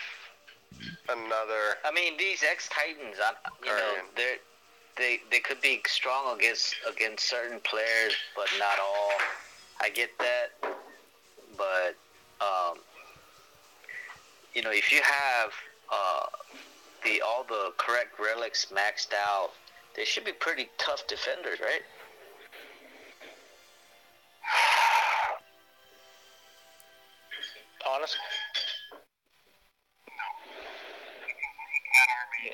another. I mean, these ex-Titans, they could be strong against certain players, but not all. I get that, but if you have all the correct relics maxed out, they should be pretty tough defenders, right? Honestly,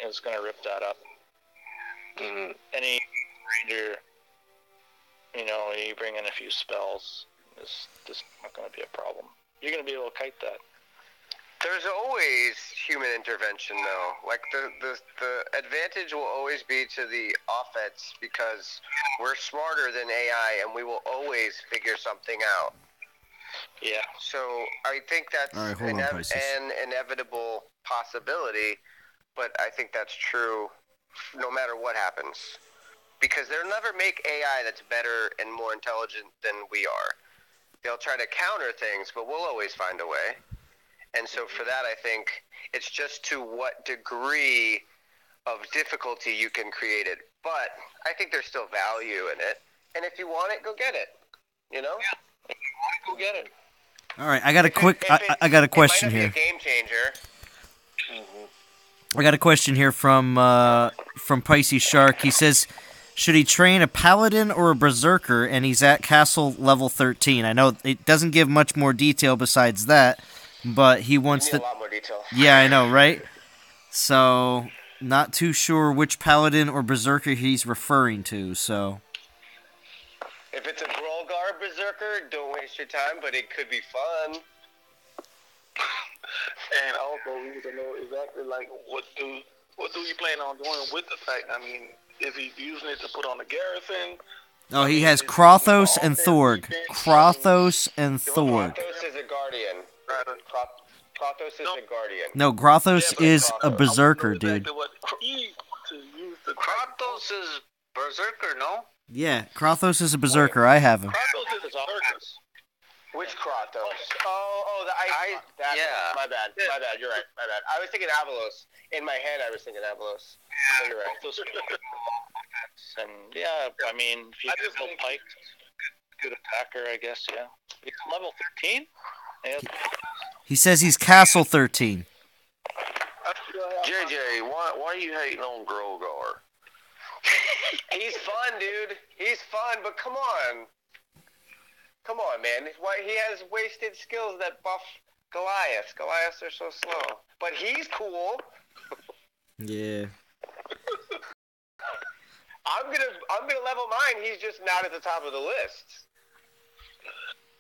is going to rip that up. Any ranger, you bring in a few spells, this is not going to be a problem. You're going to be able to kite that. There's always human intervention, though. Like, the advantage will always be to the offense because we're smarter than AI, and we will always figure something out. Yeah. So I think that's an inevitable possibility, but I think that's true no matter what happens. Because they'll never make AI that's better and more intelligent than we are. They'll try to counter things, but we'll always find a way. And so for that, I think it's just to what degree of difficulty you can create it. But I think there's still value in it. And if you want it, go get it. Yeah. If you want it, go get it. All right, I got a question here. It might be a game changer. I got a question here from Pisces Shark. He says, should he train a paladin or a berserker? And he's at castle level 13. I know it doesn't give much more detail besides that, but he wants a lot more detail. Yeah, I know, right? So, not too sure which paladin or berserker he's referring to. So, if it's a Grolgar berserker, don't waste your time, but it could be fun. And also, we need to know exactly what do you plan on doing with the fact? I mean, is he using it to put on the garrison? No, he has Krothos and Thorg. Krothos and Thorg. Krothos is a guardian. Krothos is a guardian. No, Krothos is a berserker, dude. Krothos is berserker, no? Yeah, Krothos is a berserker. I have him. Krothos is a berserker. Which Kratos? Oh, the ice. Yeah. My bad. You're right. My bad. I was thinking Avalos. In my head, I was thinking Avalos. No, you're right. And yeah, I mean, if you have no pike, good attacker, I guess. Yeah. He's level 13. Yeah. He says he's castle 13. JJ, why are you hating on Grolgar? He's fun, dude. He's fun, but come on. Come on, man. He has wasted skills that buff Goliath. Goliaths are so slow. But he's cool. Yeah. I'm gonna level mine. He's just not at the top of the list.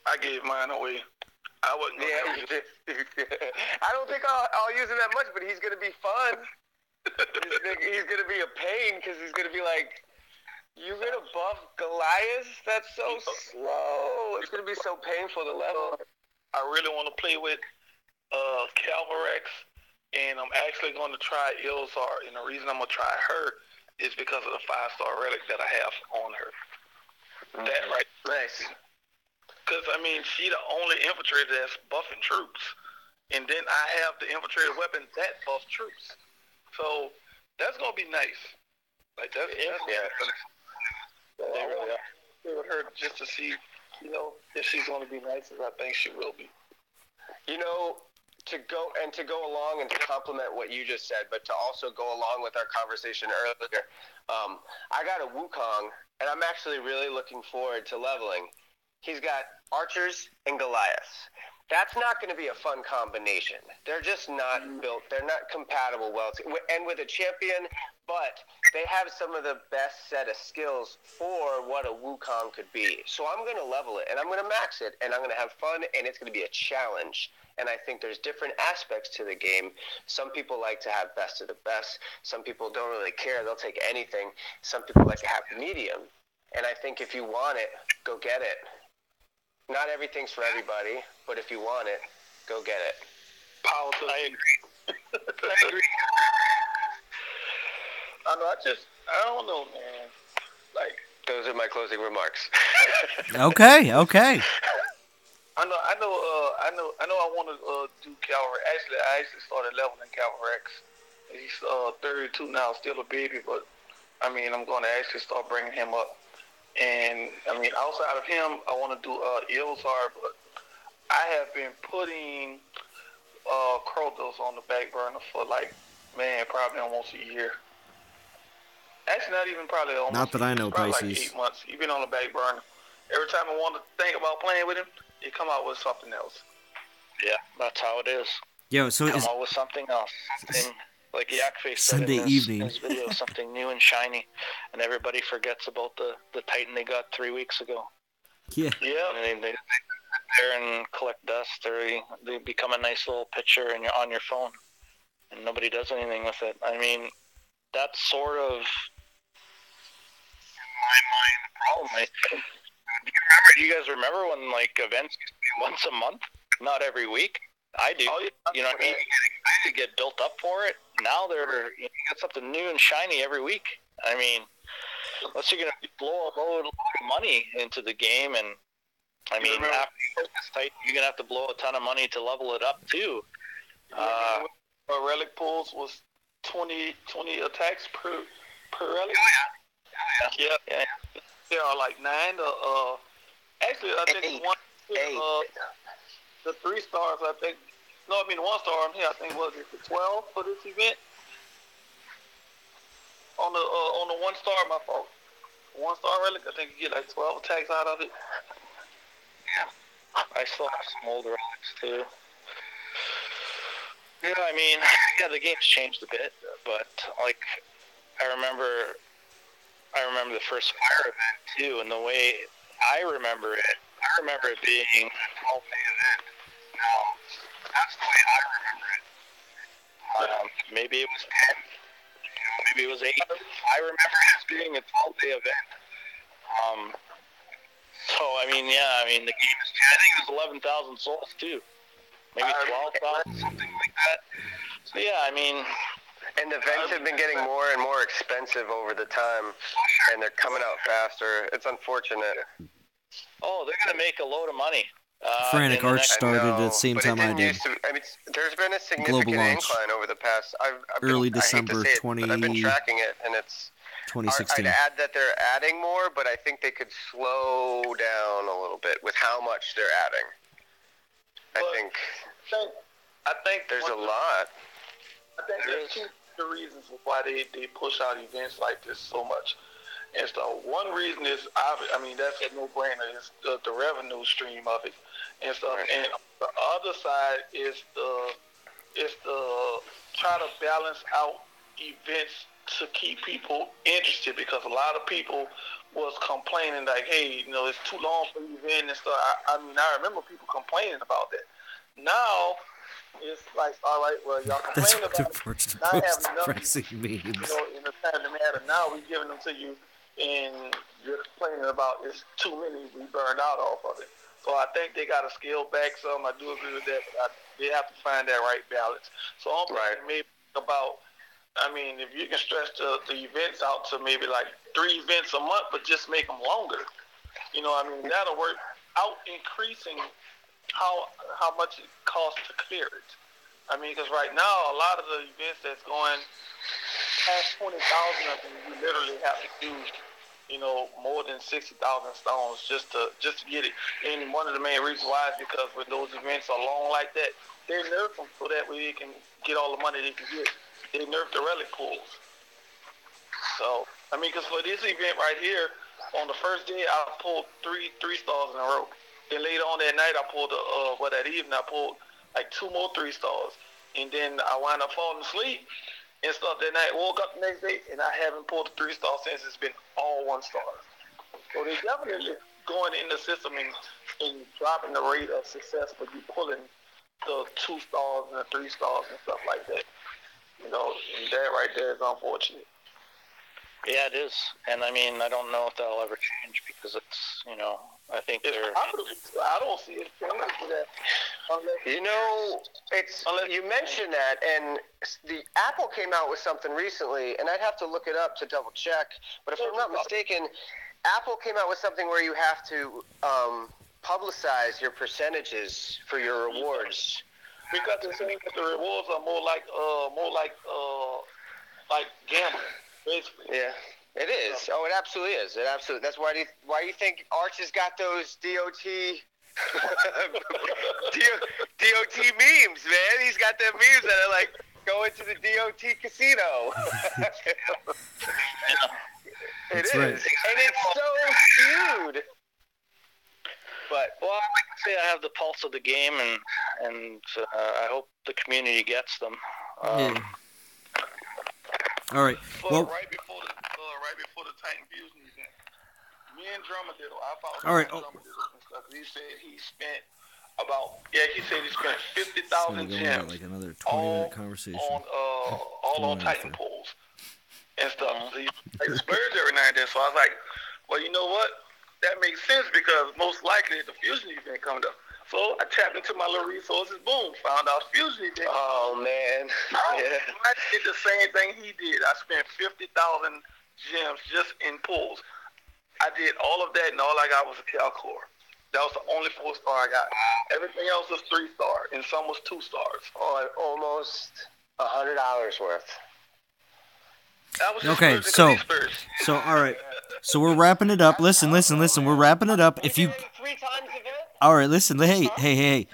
I gave mine away. I wasn't. I don't think I'll use him that much, but he's gonna be fun. He's gonna be a pain because he's gonna be like, you're gonna buff Goliath? That's so slow. It's gonna be so painful to level. I really want to play with Calvarex, and I'm actually going to try Ilzar. And the reason I'm gonna try her is because of the 5-star relic that I have on her. That right, nice. Because I mean, she the only infiltrator that's buffing troops, and then I have the infiltrator weapon that buffs troops. So that's gonna be nice. Like that's yeah. I want to play with her just to see, if she's going to be nice as I think she will be. To go along and to complement what you just said, but to also go along with our conversation earlier, I got a Wukong, and I'm actually really looking forward to leveling. He's got archers and Goliaths. That's not going to be a fun combination. They're just not built. They're not compatible well. And with a champion, but they have some of the best set of skills for what a Wukong could be. So I'm going to level it, and I'm going to max it, and I'm going to have fun, and it's going to be a challenge. And I think there's different aspects to the game. Some people like to have best of the best. Some people don't really care. They'll take anything. Some people like to have medium. And I think if you want it, go get it. Not everything's for everybody, but if you want it, go get it. I agree. I don't know, man. Like, Those are my closing remarks. Okay. I want to do Calvary. Actually, I started leveling Calvary X. He's 32 now, still a baby, but I mean, I'm going to actually start bringing him up. And I mean, outside of him, I want to do Ilzar, but I have been putting Krotos on the back burner for probably almost a year. Actually, not even probably almost. Not that I know, probably Pisces. like 8 months. He's been on the back burner. Every time I want to think about playing with him, he come out with something else. Yeah, that's how it is. Yo, so Come out with something else. Something, like Yakface said Sunday in evening. his video, something new and shiny, and everybody forgets about the Titan they got 3 weeks ago. Yeah. Yeah. And they sit there and collect dust, or they become a nice little picture on your phone, and nobody does anything with it. I mean, that's sort of, in my mind, the problem. Do you guys remember when like events used to be once a month, not every week? I do. Oh, yeah. You know what I mean? You get built up for it. Now you got something new and shiny every week. I mean, unless you're going to blow a load of money into the game, and I mean, after you get this tight, you're going to have to blow a ton of money to level it up too. Relic pulls was 20 attacks per relic. Oh, yeah. Yeah. There are like 9. Actually, I think Eight. one. The 3 stars. I think. No, I mean the 1 star on here. I think was it 12 for this event. On the 1 star, my fault. 1 star relic. I think you get like 12 attacks out of it. Yeah. I still have some old relics too. Yeah, I mean, the game's changed a bit, but like, I remember the first Fire event too, and the way I remember it being a 12-day event. Now, that's the way I remember it. Maybe it was 10, maybe it was 8. I remember it as being a 12-day event. So, I mean, the game is, I think it was 11,000 souls too. Maybe 12,000, something like that. So, yeah, I mean... And the events have been getting more and more expensive over the time, and they're coming out faster. It's unfortunate. Oh, they're going to make a load of money. Frantic Arch started at the same time I did. There's been a significant incline over the past... Early December 20... I've been tracking it, and it's... 2016. I'd add that they're adding more, but I think they could slow down a little bit with how much they're adding. I think there's a lot. I think there's 2 reasons why they push out events like this so much. And so one reason is, I mean, that's a no-brainer, is the revenue stream of it and stuff. Right. And the other side is the try to balance out events to keep people interested, because a lot of people was complaining like, hey, it's too long for the event and stuff. I mean, I remember people complaining about that. Now, it's like, all right, well, y'all complain about it. Now I have enough, in the time that matter. Now we're giving them to you, and you're complaining about it's too many. We burned out off of it. So I think they got to scale back some. I do agree with that, but they have to find that right balance. So I'm thinking maybe about, I mean, if you can stretch the events out to maybe like 3 events a month, but just make them longer. I mean, that'll work out increasing how much it costs to clear it. I mean, because right now, a lot of the events that's going past 20,000 of them, you literally have to do, more than 60,000 stones just to get it. And one of the main reasons why is because when those events are long like that, they nerf them so that way they can get all the money they can get. They nerf the relic pools. So, I mean, because for this event right here, on the first day, I pulled three stars in a row. Then later on that night, I pulled that evening, I pulled like 2 more 3 stars. And then I wound up falling asleep and stuff that night. Woke up the next day, and I haven't pulled a 3 star since. It's been all 1 stars. So they definitely going in the system and dropping the rate of success for you pulling the 2 stars and the 3 stars and stuff like that. And that right there is unfortunate. Yeah, it is. And I mean, I don't know if that'll ever change, because it's, I think I don't see it changing for that. You mentioned that, and the Apple came out with something recently, and I'd have to look it up to double check. But if I'm not mistaken, Apple came out with something where you have to publicize your percentages for your rewards. Because the thing that the rewards are more like gambling, basically. Yeah, it is. Oh, it absolutely is. It absolutely. That's why you think Arch has got those DOT memes, man. He's got them memes that are like going to the DOT casino. It is, right. and it's so skewed. But well, I like to say I have the pulse of the game, and I hope the community gets them. Yeah. All right. Well, Well, right before the Titan Fusion event, me and Drummadillo, I followed all right. Drummadillo and stuff. He said he spent he spent 50,000 It's gonna go gems on like another 20-minute conversation. on Titan pools and stuff. So he like splurge every now and then. So I was like, well, you know what? That makes sense because most likely the Fusion event coming up. So I tapped into my little resources. Boom, found out Fusion event. oh man, yeah. I did the same thing he did. I spent 50,000 gems just in pools. I did all of that, and all I got was a Calcor. That was the only 4-star I got. Everything else was 3-star, and some was 2 stars. Almost $100 worth. That was just Okay, so all right. So we're wrapping it up. Listen. We're wrapping it up. If you 3 times event. all right, listen. Hey.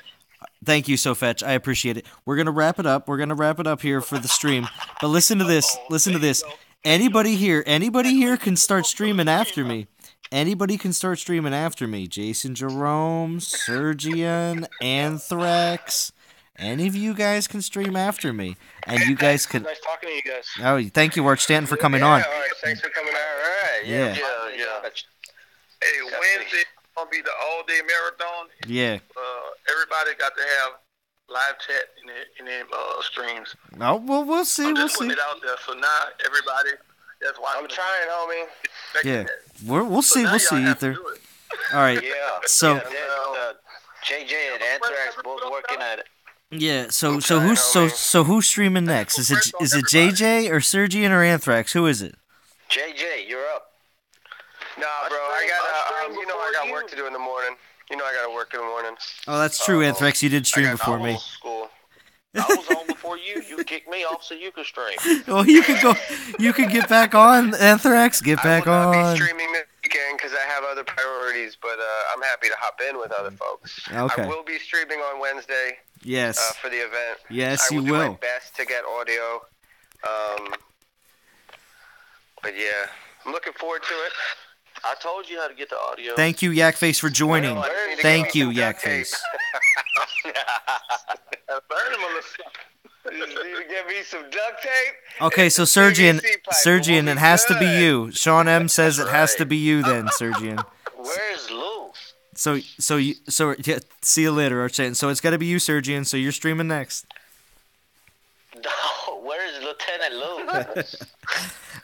Thank you, SoFetch. I appreciate it. We're gonna wrap it up. We're gonna wrap it up here for the stream. But listen to this. Anybody here can start streaming after me. Anybody can start streaming after me. Jason Jerome, Sergian, Anthrax. Any of you guys can stream after me, and you guys can. Nice talking to you guys. Oh, thank you, Art Stanton, for coming on. All right, thanks for coming on. All right. Yeah. Hey, Wednesday gonna be the all-day marathon. Yeah. Everybody got to have live chat in their streams. Oh, well, we'll see. I'm just putting it out there. So now everybody that's watching. I'm trying, homie. Yeah. We'll see. now We'll see, y'all have to Ether. do it. All right. Yeah. So. JJ and Anthrax both working at it. Yeah, so who's streaming next? Is it JJ or Sergian or Anthrax? Who is it? JJ, you're up. Nah, bro, I got work to do in the morning. I got to work in the morning. Oh, that's true, Anthrax. You did stream before me. School. I was on before you. You kicked me off so you could stream. Well, you can go. You can get back on, Anthrax. Get back I will not on. be streaming this weekend because I have other priorities, but I'm happy to hop in with other folks. Okay. I will be streaming on Wednesday. Yes. For the event. Yes, I will you do my will. best to get audio. But yeah, I'm looking forward to it. I told you how to get the audio. Thank you, Yakface, for joining. Thank you, Yakface. You need to get me some duct tape. Okay, so Sergian, it has to be you. Sean M says it has to be you then, Sergian. Where's Lou? So yeah, see you later, Archie. So it's got to be you, Sergian. So you're streaming next. No, where's Lieutenant Lou?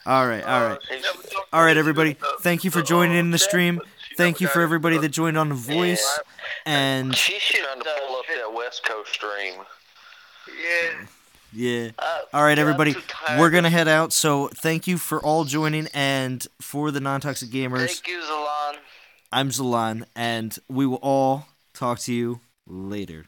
All right, everybody. Thank you for joining in the stream. Thank you for everybody that joined on the voice. And She should pull up that West Coast stream. yeah. All right, everybody. We're gonna head out. So thank you for all joining, and for the Non-Toxic Gamers. Thank you, Zalan. I'm Zalan, and we will all talk to you later.